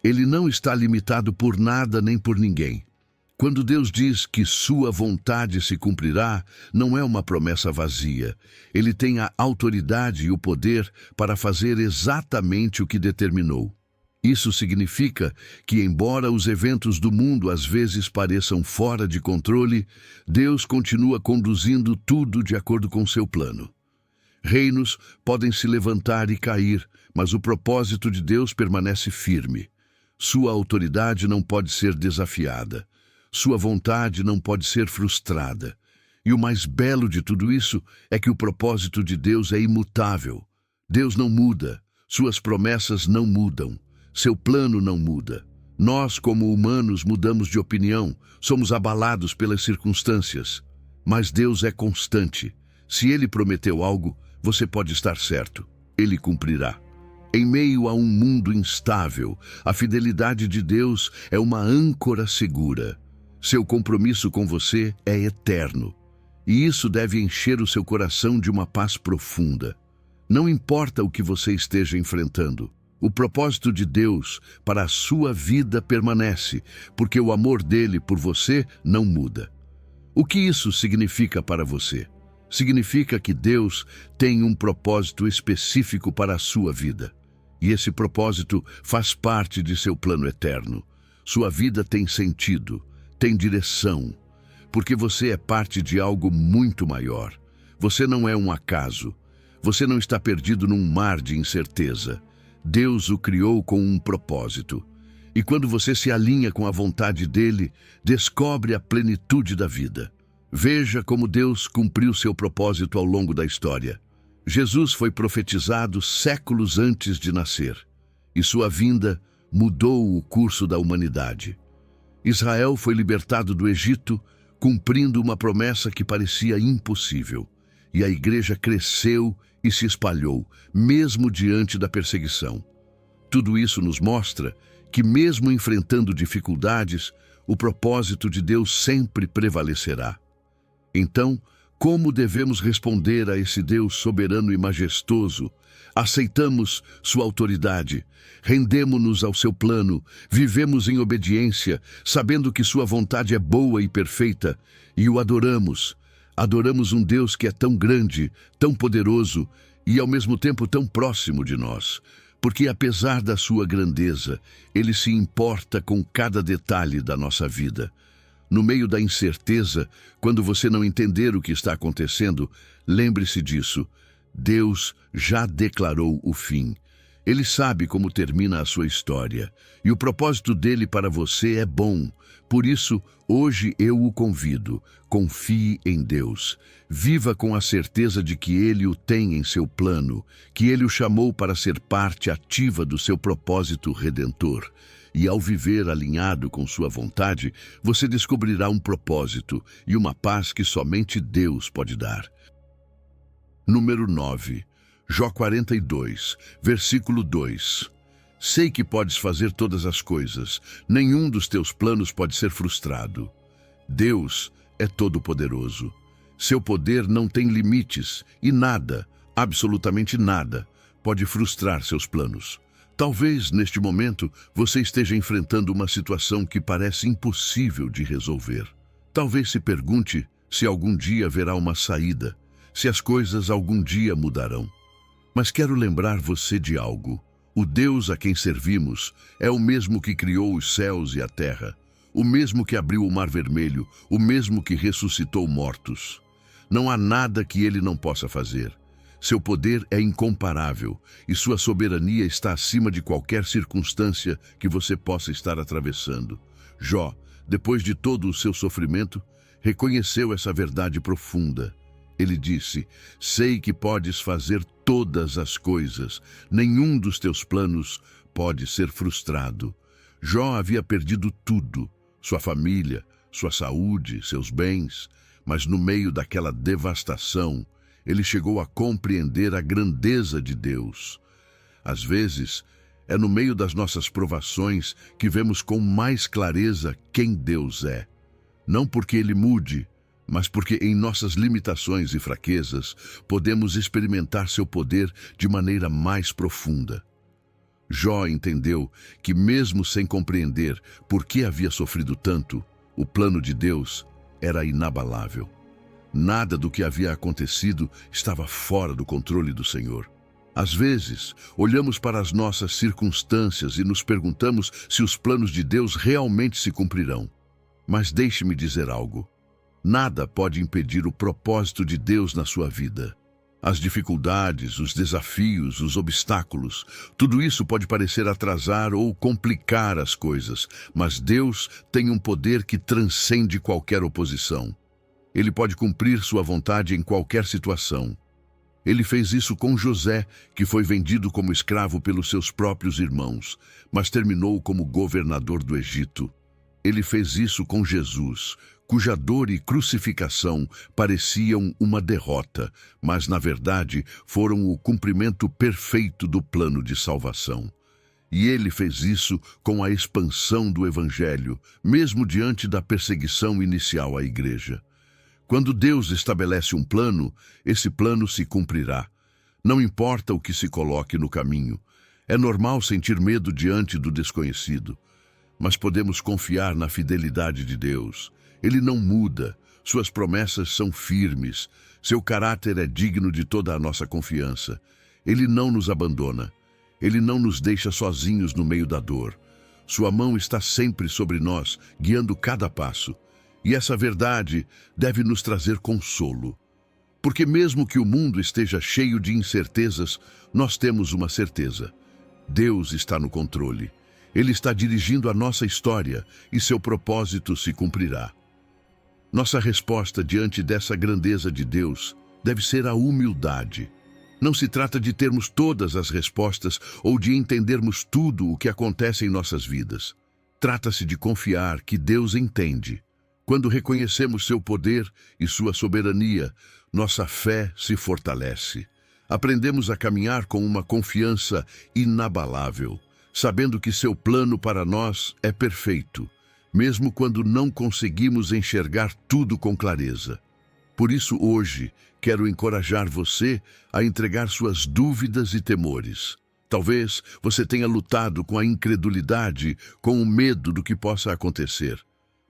Ele não está limitado por nada nem por ninguém. Quando Deus diz que sua vontade se cumprirá, não é uma promessa vazia. Ele tem a autoridade e o poder para fazer exatamente o que determinou. Isso significa que, embora os eventos do mundo às vezes pareçam fora de controle, Deus continua conduzindo tudo de acordo com seu plano. Reinos podem se levantar e cair, mas o propósito de Deus permanece firme. Sua autoridade não pode ser desafiada. Sua vontade não pode ser frustrada. E o mais belo de tudo isso é que o propósito de Deus é imutável. Deus não muda, suas promessas não mudam, seu plano não muda. Nós, como humanos, mudamos de opinião, somos abalados pelas circunstâncias. Mas Deus é constante. Se Ele prometeu algo, você pode estar certo. Ele cumprirá. Em meio a um mundo instável, a fidelidade de Deus é uma âncora segura. Seu compromisso com você é eterno, e isso deve encher o seu coração de uma paz profunda. Não importa o que você esteja enfrentando, o propósito de Deus para a sua vida permanece, porque o amor dele por você não muda. O que isso significa para você? Significa que Deus tem um propósito específico para a sua vida, e esse propósito faz parte de seu plano eterno. Sua vida tem sentido, tem direção, porque você é parte de algo muito maior. Você não é um acaso. Você não está perdido num mar de incerteza. Deus o criou com um propósito. E quando você se alinha com a vontade dele, descobre a plenitude da vida. Veja como Deus cumpriu seu propósito ao longo da história. Jesus foi profetizado séculos antes de nascer, e sua vinda mudou o curso da humanidade. Israel foi libertado do Egito, cumprindo uma promessa que parecia impossível, e a igreja cresceu e se espalhou, mesmo diante da perseguição. Tudo isso nos mostra que, mesmo enfrentando dificuldades, o propósito de Deus sempre prevalecerá. Então, como devemos responder a esse Deus soberano e majestoso? Aceitamos sua autoridade, rendemo-nos ao seu plano, vivemos em obediência, sabendo que sua vontade é boa e perfeita, e o adoramos. Adoramos um Deus que é tão grande, tão poderoso e ao mesmo tempo tão próximo de nós, porque apesar da sua grandeza, ele se importa com cada detalhe da nossa vida. No meio da incerteza, quando você não entender o que está acontecendo, lembre-se disso. Deus já declarou o fim. Ele sabe como termina a sua história, e o propósito dele para você é bom. Por isso, hoje eu o convido. Confie em Deus. Viva com a certeza de que ele o tem em seu plano, que ele o chamou para ser parte ativa do seu propósito redentor. E ao viver alinhado com sua vontade, você descobrirá um propósito e uma paz que somente Deus pode dar. Número 9. Jó 42, versículo 2. Sei que podes fazer todas as coisas, nenhum dos teus planos pode ser frustrado. Deus é todo-poderoso. Seu poder não tem limites e nada, absolutamente nada, pode frustrar seus planos. Talvez, neste momento, você esteja enfrentando uma situação que parece impossível de resolver. Talvez se pergunte se algum dia haverá uma saída, se as coisas algum dia mudarão. Mas quero lembrar você de algo. O Deus a quem servimos é o mesmo que criou os céus e a terra, o mesmo que abriu o Mar Vermelho, o mesmo que ressuscitou mortos. Não há nada que ele não possa fazer. Seu poder é incomparável e sua soberania está acima de qualquer circunstância que você possa estar atravessando. Jó, depois de todo o seu sofrimento, reconheceu essa verdade profunda. Ele disse: sei que podes fazer todas as coisas, nenhum dos teus planos pode ser frustrado. Jó havia perdido tudo, sua família, sua saúde, seus bens, mas no meio daquela devastação, ele chegou a compreender a grandeza de Deus. Às vezes, é no meio das nossas provações que vemos com mais clareza quem Deus é. Não porque ele mude, mas porque em nossas limitações e fraquezas podemos experimentar seu poder de maneira mais profunda. Jó entendeu que, mesmo sem compreender por que havia sofrido tanto, o plano de Deus era inabalável. Nada do que havia acontecido estava fora do controle do Senhor. Às vezes, olhamos para as nossas circunstâncias e nos perguntamos se os planos de Deus realmente se cumprirão. Mas deixe-me dizer algo. Nada pode impedir o propósito de Deus na sua vida. As dificuldades, os desafios, os obstáculos, tudo isso pode parecer atrasar ou complicar as coisas, mas Deus tem um poder que transcende qualquer oposição. Ele pode cumprir sua vontade em qualquer situação. Ele fez isso com José, que foi vendido como escravo pelos seus próprios irmãos, mas terminou como governador do Egito. Ele fez isso com Jesus, cuja dor e crucificação pareciam uma derrota, mas na verdade foram o cumprimento perfeito do plano de salvação. E ele fez isso com a expansão do Evangelho, mesmo diante da perseguição inicial à igreja. Quando Deus estabelece um plano, esse plano se cumprirá. Não importa o que se coloque no caminho. É normal sentir medo diante do desconhecido, mas podemos confiar na fidelidade de Deus. Ele não muda, suas promessas são firmes, seu caráter é digno de toda a nossa confiança. Ele não nos abandona, ele não nos deixa sozinhos no meio da dor. Sua mão está sempre sobre nós, guiando cada passo. E essa verdade deve nos trazer consolo. Porque mesmo que o mundo esteja cheio de incertezas, nós temos uma certeza. Deus está no controle. Ele está dirigindo a nossa história e seu propósito se cumprirá. Nossa resposta diante dessa grandeza de Deus deve ser a humildade. Não se trata de termos todas as respostas ou de entendermos tudo o que acontece em nossas vidas. Trata-se de confiar que Deus entende. Quando reconhecemos seu poder e sua soberania, nossa fé se fortalece. Aprendemos a caminhar com uma confiança inabalável, sabendo que seu plano para nós é perfeito, mesmo quando não conseguimos enxergar tudo com clareza. Por isso, hoje, quero encorajar você a entregar suas dúvidas e temores. Talvez você tenha lutado com a incredulidade, com o medo do que possa acontecer.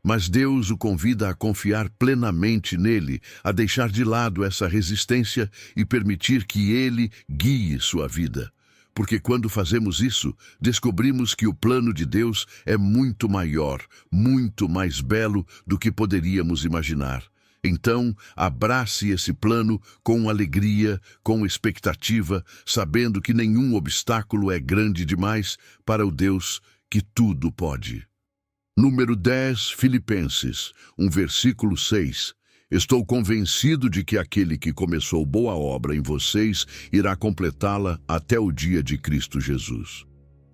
Mas Deus o convida a confiar plenamente nele, a deixar de lado essa resistência e permitir que ele guie sua vida. Porque quando fazemos isso, descobrimos que o plano de Deus é muito maior, muito mais belo do que poderíamos imaginar. Então, abrace esse plano com alegria, com expectativa, sabendo que nenhum obstáculo é grande demais para o Deus que tudo pode. Número 10, Filipenses, versículo 6. Estou convencido de que aquele que começou boa obra em vocês irá completá-la até o dia de Cristo Jesus.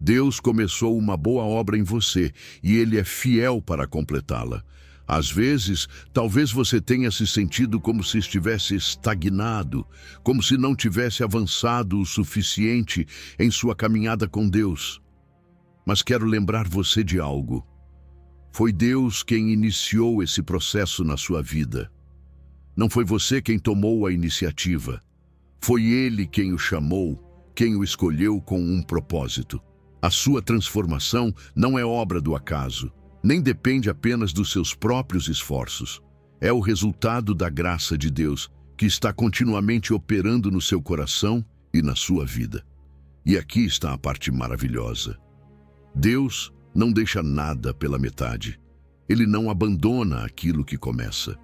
Deus começou uma boa obra em você e Ele é fiel para completá-la. Às vezes, talvez você tenha se sentido como se estivesse estagnado, como se não tivesse avançado o suficiente em sua caminhada com Deus. Mas quero lembrar você de algo. Foi Deus quem iniciou esse processo na sua vida. Não foi você quem tomou a iniciativa. Foi Ele quem o chamou, quem o escolheu com um propósito. A sua transformação não é obra do acaso, nem depende apenas dos seus próprios esforços. É o resultado da graça de Deus, que está continuamente operando no seu coração e na sua vida. E aqui está a parte maravilhosa. Deus não deixa nada pela metade. Ele não abandona aquilo que começa.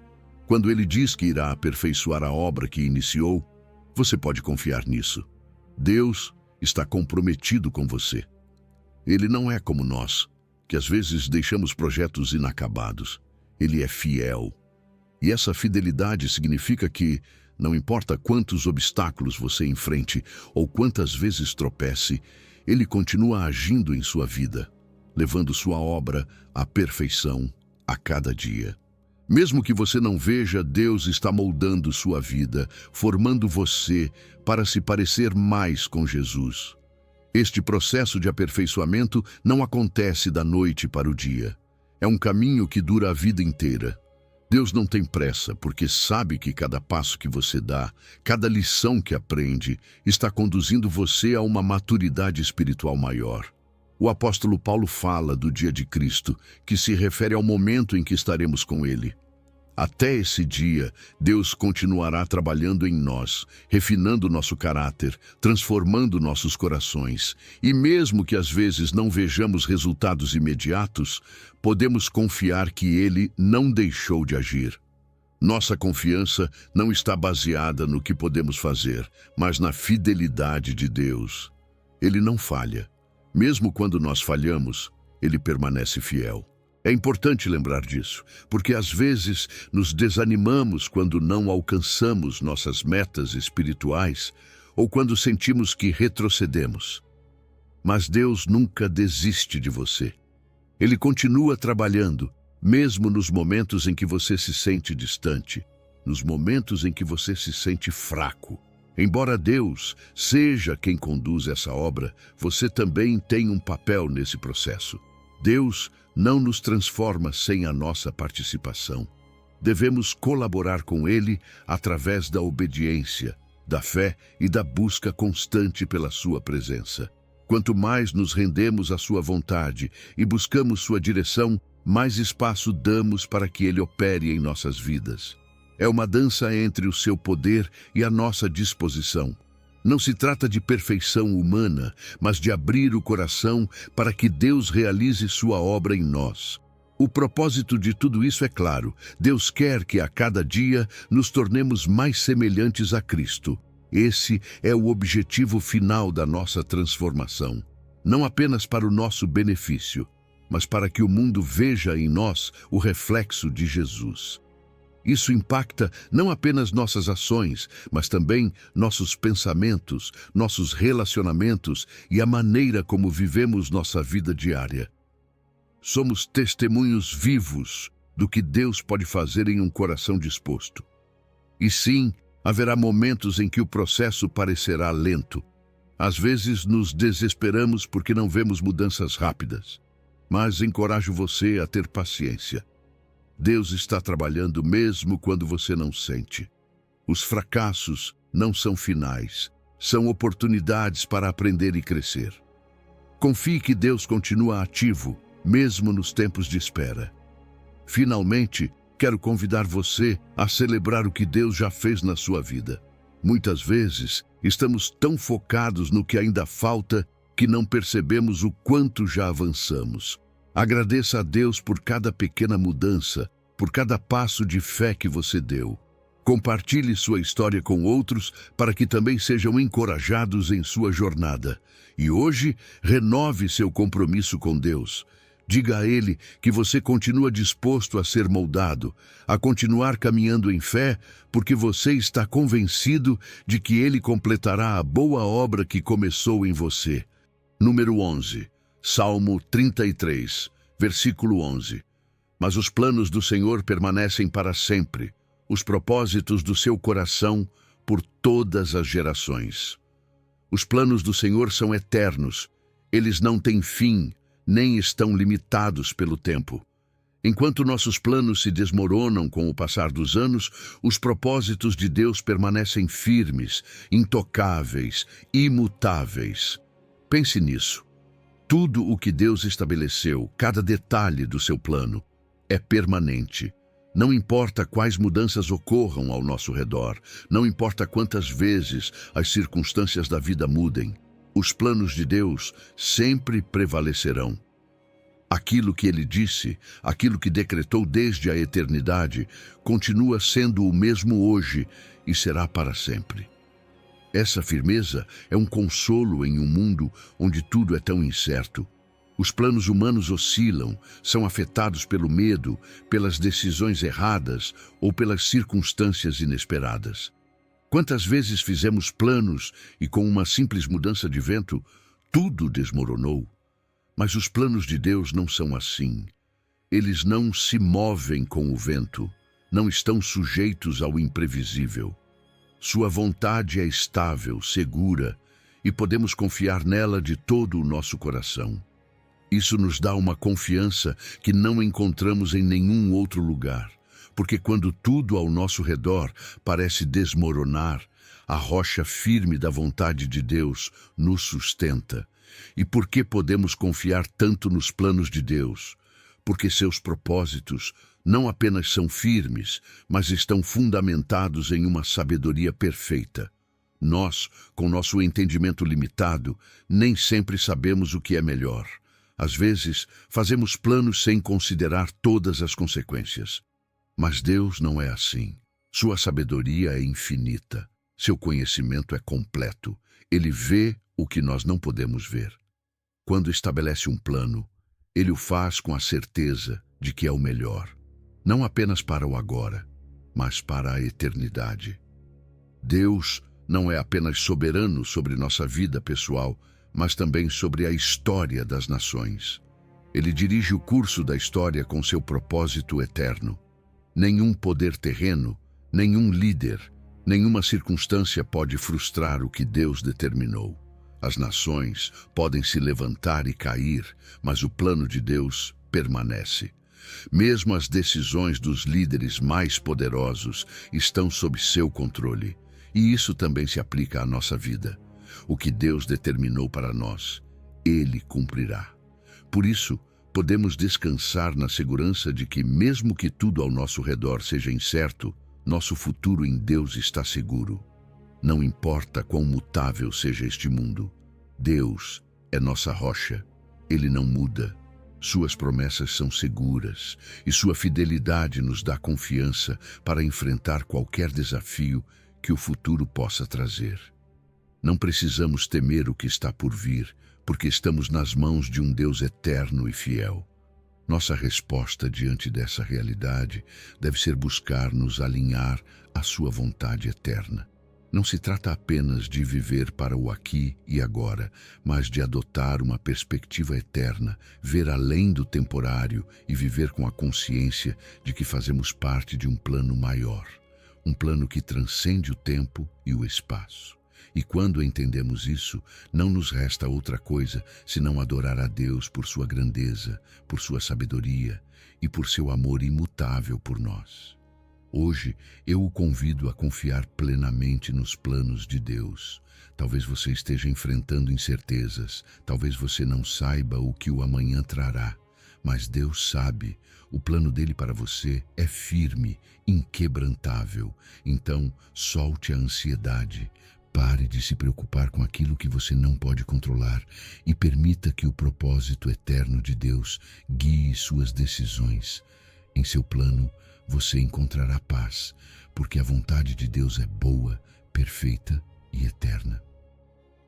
Quando Ele diz que irá aperfeiçoar a obra que iniciou, você pode confiar nisso. Deus está comprometido com você. Ele não é como nós, que às vezes deixamos projetos inacabados. Ele é fiel. E essa fidelidade significa que, não importa quantos obstáculos você enfrente ou quantas vezes tropece, Ele continua agindo em sua vida, levando sua obra à perfeição a cada dia. Mesmo que você não veja, Deus está moldando sua vida, formando você para se parecer mais com Jesus. Este processo de aperfeiçoamento não acontece da noite para o dia. É um caminho que dura a vida inteira. Deus não tem pressa, porque sabe que cada passo que você dá, cada lição que aprende, está conduzindo você a uma maturidade espiritual maior. O apóstolo Paulo fala do dia de Cristo, que se refere ao momento em que estaremos com Ele. Até esse dia, Deus continuará trabalhando em nós, refinando nosso caráter, transformando nossos corações. E mesmo que às vezes não vejamos resultados imediatos, podemos confiar que Ele não deixou de agir. Nossa confiança não está baseada no que podemos fazer, mas na fidelidade de Deus. Ele não falha. Mesmo quando nós falhamos, Ele permanece fiel. É importante lembrar disso, porque às vezes nos desanimamos quando não alcançamos nossas metas espirituais ou quando sentimos que retrocedemos. Mas Deus nunca desiste de você. Ele continua trabalhando, mesmo nos momentos em que você se sente distante, nos momentos em que você se sente fraco. Embora Deus seja quem conduz essa obra, você também tem um papel nesse processo. Deus não nos transforma sem a nossa participação. Devemos colaborar com Ele através da obediência, da fé e da busca constante pela sua presença. Quanto mais nos rendemos à sua vontade e buscamos sua direção, mais espaço damos para que Ele opere em nossas vidas. É uma dança entre o seu poder e a nossa disposição. Não se trata de perfeição humana, mas de abrir o coração para que Deus realize sua obra em nós. O propósito de tudo isso é claro. Deus quer que a cada dia nos tornemos mais semelhantes a Cristo. Esse é o objetivo final da nossa transformação. Não apenas para o nosso benefício, mas para que o mundo veja em nós o reflexo de Jesus. Isso impacta não apenas nossas ações, mas também nossos pensamentos, nossos relacionamentos e a maneira como vivemos nossa vida diária. Somos testemunhos vivos do que Deus pode fazer em um coração disposto. E sim, haverá momentos em que o processo parecerá lento. Às vezes nos desesperamos porque não vemos mudanças rápidas. Mas encorajo você a ter paciência. Deus está trabalhando mesmo quando você não sente. Os fracassos não são finais, são oportunidades para aprender e crescer. Confie que Deus continua ativo, mesmo nos tempos de espera. Finalmente, quero convidar você a celebrar o que Deus já fez na sua vida. Muitas vezes, estamos tão focados no que ainda falta que não percebemos o quanto já avançamos. Agradeça a Deus por cada pequena mudança, por cada passo de fé que você deu. Compartilhe sua história com outros para que também sejam encorajados em sua jornada. E hoje, renove seu compromisso com Deus. Diga a Ele que você continua disposto a ser moldado, a continuar caminhando em fé, porque você está convencido de que Ele completará a boa obra que começou em você. Número 11. Salmo 33, versículo 11. Mas os planos do Senhor permanecem para sempre, os propósitos do seu coração por todas as gerações. Os planos do Senhor são eternos, eles não têm fim, nem estão limitados pelo tempo. Enquanto nossos planos se desmoronam com o passar dos anos, os propósitos de Deus permanecem firmes, intocáveis, imutáveis. Pense nisso. Tudo o que Deus estabeleceu, cada detalhe do seu plano, é permanente. Não importa quais mudanças ocorram ao nosso redor, não importa quantas vezes as circunstâncias da vida mudem, os planos de Deus sempre prevalecerão. Aquilo que Ele disse, aquilo que decretou desde a eternidade, continua sendo o mesmo hoje e será para sempre. Essa firmeza é um consolo em um mundo onde tudo é tão incerto. Os planos humanos oscilam, são afetados pelo medo, pelas decisões erradas ou pelas circunstâncias inesperadas. Quantas vezes fizemos planos e com uma simples mudança de vento, tudo desmoronou? Mas os planos de Deus não são assim. Eles não se movem com o vento, não estão sujeitos ao imprevisível. Sua vontade é estável, segura, e podemos confiar nela de todo o nosso coração. Isso nos dá uma confiança que não encontramos em nenhum outro lugar, porque quando tudo ao nosso redor parece desmoronar, a rocha firme da vontade de Deus nos sustenta. E por que podemos confiar tanto nos planos de Deus? Porque seus propósitos não apenas são firmes, mas estão fundamentados em uma sabedoria perfeita. Nós, com nosso entendimento limitado, nem sempre sabemos o que é melhor. Às vezes, fazemos planos sem considerar todas as consequências. Mas Deus não é assim. Sua sabedoria é infinita. Seu conhecimento é completo. Ele vê o que nós não podemos ver. Quando estabelece um plano, Ele o faz com a certeza de que é o melhor. Não apenas para o agora, mas para a eternidade. Deus não é apenas soberano sobre nossa vida pessoal, mas também sobre a história das nações. Ele dirige o curso da história com seu propósito eterno. Nenhum poder terreno, nenhum líder, nenhuma circunstância pode frustrar o que Deus determinou. As nações podem se levantar e cair, mas o plano de Deus permanece. Mesmo as decisões dos líderes mais poderosos estão sob seu controle, e isso também se aplica à nossa vida. O que Deus determinou para nós, Ele cumprirá. Por isso, podemos descansar na segurança de que, mesmo que tudo ao nosso redor seja incerto, nosso futuro em Deus está seguro. Não importa quão mutável seja este mundo, Deus é nossa rocha. Ele não muda. Suas promessas são seguras e sua fidelidade nos dá confiança para enfrentar qualquer desafio que o futuro possa trazer. Não precisamos temer o que está por vir, porque estamos nas mãos de um Deus eterno e fiel. Nossa resposta diante dessa realidade deve ser buscar nos alinhar à sua vontade eterna. Não se trata apenas de viver para o aqui e agora, mas de adotar uma perspectiva eterna, ver além do temporário e viver com a consciência de que fazemos parte de um plano maior, um plano que transcende o tempo e o espaço. E quando entendemos isso, não nos resta outra coisa senão adorar a Deus por sua grandeza, por sua sabedoria e por seu amor imutável por nós. Hoje, eu o convido a confiar plenamente nos planos de Deus. Talvez você esteja enfrentando incertezas, talvez você não saiba o que o amanhã trará, mas Deus sabe. O plano dele para você é firme, inquebrantável. Então, solte a ansiedade. Pare de se preocupar com aquilo que você não pode controlar e permita que o propósito eterno de Deus guie suas decisões. Em seu plano, você encontrará paz, porque a vontade de Deus é boa, perfeita e eterna.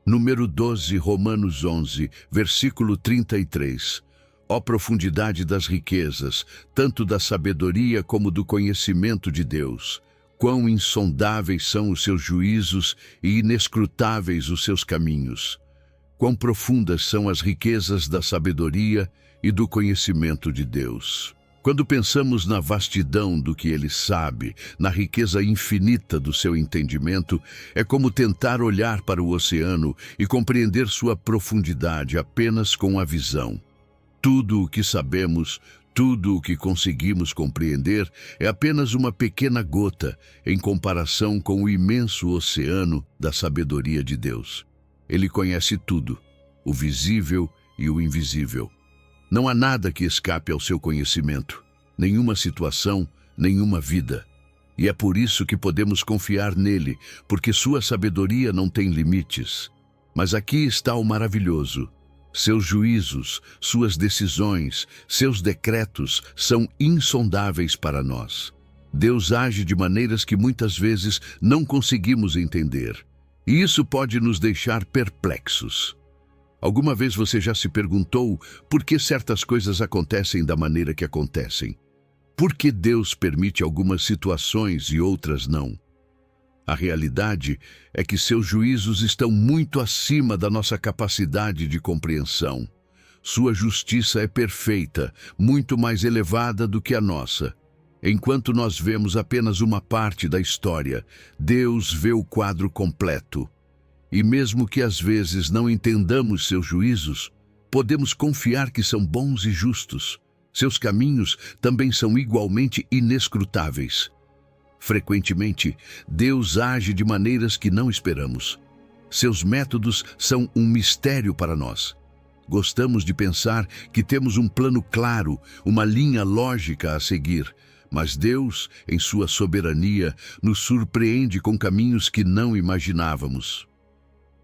Número 12, Romanos 11, versículo 33. Ó profundidade das riquezas, tanto da sabedoria como do conhecimento de Deus! Quão insondáveis são os seus juízos e inescrutáveis os seus caminhos! Quão profundas são as riquezas da sabedoria e do conhecimento de Deus! Quando pensamos na vastidão do que Ele sabe, na riqueza infinita do seu entendimento, é como tentar olhar para o oceano e compreender sua profundidade apenas com a visão. Tudo o que sabemos, tudo o que conseguimos compreender é apenas uma pequena gota em comparação com o imenso oceano da sabedoria de Deus. Ele conhece tudo, o visível e o invisível. Não há nada que escape ao seu conhecimento, nenhuma situação, nenhuma vida. E é por isso que podemos confiar nele, porque sua sabedoria não tem limites. Mas aqui está o maravilhoso. Seus juízos, suas decisões, seus decretos são insondáveis para nós. Deus age de maneiras que muitas vezes não conseguimos entender. E isso pode nos deixar perplexos. Alguma vez você já se perguntou por que certas coisas acontecem da maneira que acontecem? Por que Deus permite algumas situações e outras não? A realidade é que seus juízos estão muito acima da nossa capacidade de compreensão. Sua justiça é perfeita, muito mais elevada do que a nossa. Enquanto nós vemos apenas uma parte da história, Deus vê o quadro completo. E mesmo que às vezes não entendamos seus juízos, podemos confiar que são bons e justos. Seus caminhos também são igualmente inescrutáveis. Frequentemente, Deus age de maneiras que não esperamos. Seus métodos são um mistério para nós. Gostamos de pensar que temos um plano claro, uma linha lógica a seguir, mas Deus, em sua soberania, nos surpreende com caminhos que não imaginávamos.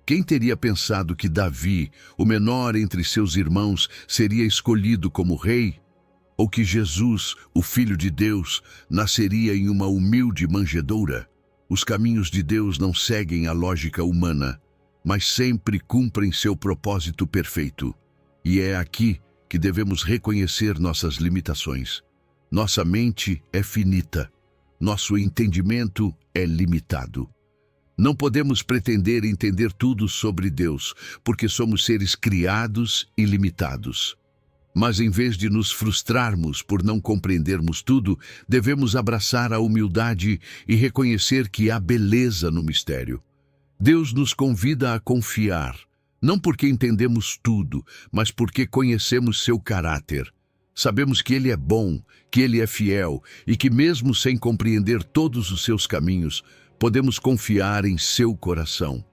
Quem teria pensado que Davi, o menor entre seus irmãos, seria escolhido como rei? Ou que Jesus, o Filho de Deus, nasceria em uma humilde manjedoura? Os caminhos de Deus não seguem a lógica humana, mas sempre cumprem seu propósito perfeito. E é aqui que devemos reconhecer nossas limitações. Nossa mente é finita, nosso entendimento é limitado. Não podemos pretender entender tudo sobre Deus, porque somos seres criados e limitados. Mas em vez de nos frustrarmos por não compreendermos tudo, devemos abraçar a humildade e reconhecer que há beleza no mistério. Deus nos convida a confiar, não porque entendemos tudo, mas porque conhecemos seu caráter. Sabemos que Ele é bom, que Ele é fiel e que mesmo sem compreender todos os seus caminhos, podemos confiar em seu coração.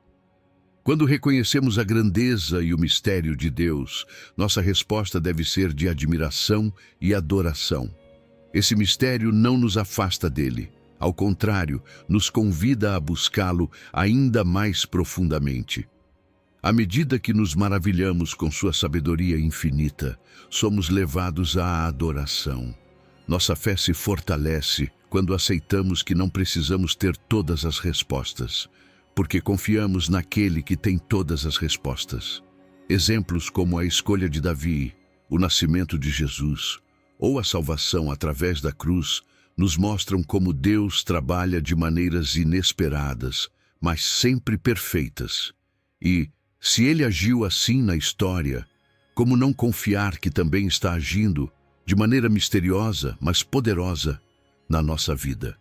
Quando reconhecemos a grandeza e o mistério de Deus, nossa resposta deve ser de admiração e adoração. Esse mistério não nos afasta dele. Ao contrário, nos convida a buscá-lo ainda mais profundamente. À medida que nos maravilhamos com sua sabedoria infinita, somos levados à adoração. Nossa fé se fortalece quando aceitamos que não precisamos ter todas as respostas, porque confiamos naquele que tem todas as respostas. Exemplos como a escolha de Davi, o nascimento de Jesus ou a salvação através da cruz nos mostram como Deus trabalha de maneiras inesperadas, mas sempre perfeitas. E, se Ele agiu assim na história, como não confiar que também está agindo de maneira misteriosa, mas poderosa, na nossa vida?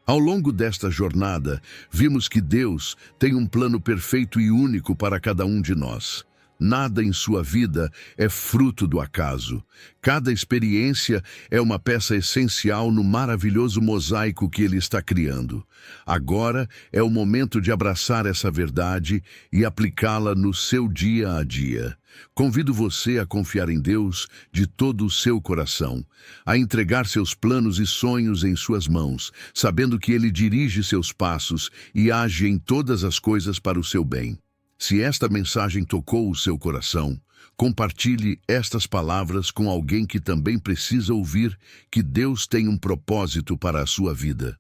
Ao longo desta jornada, vimos que Deus tem um plano perfeito e único para cada um de nós. Nada em sua vida é fruto do acaso. Cada experiência é uma peça essencial no maravilhoso mosaico que Ele está criando. Agora é o momento de abraçar essa verdade e aplicá-la no seu dia a dia. Convido você a confiar em Deus de todo o seu coração, a entregar seus planos e sonhos em suas mãos, sabendo que Ele dirige seus passos e age em todas as coisas para o seu bem. Se esta mensagem tocou o seu coração, compartilhe estas palavras com alguém que também precisa ouvir que Deus tem um propósito para a sua vida.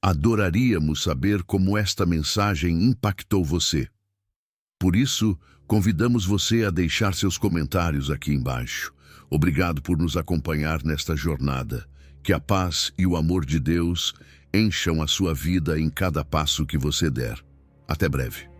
Adoraríamos saber como esta mensagem impactou você. Por isso, convidamos você a deixar seus comentários aqui embaixo. Obrigado por nos acompanhar nesta jornada. Que a paz e o amor de Deus encham a sua vida em cada passo que você der. Até breve.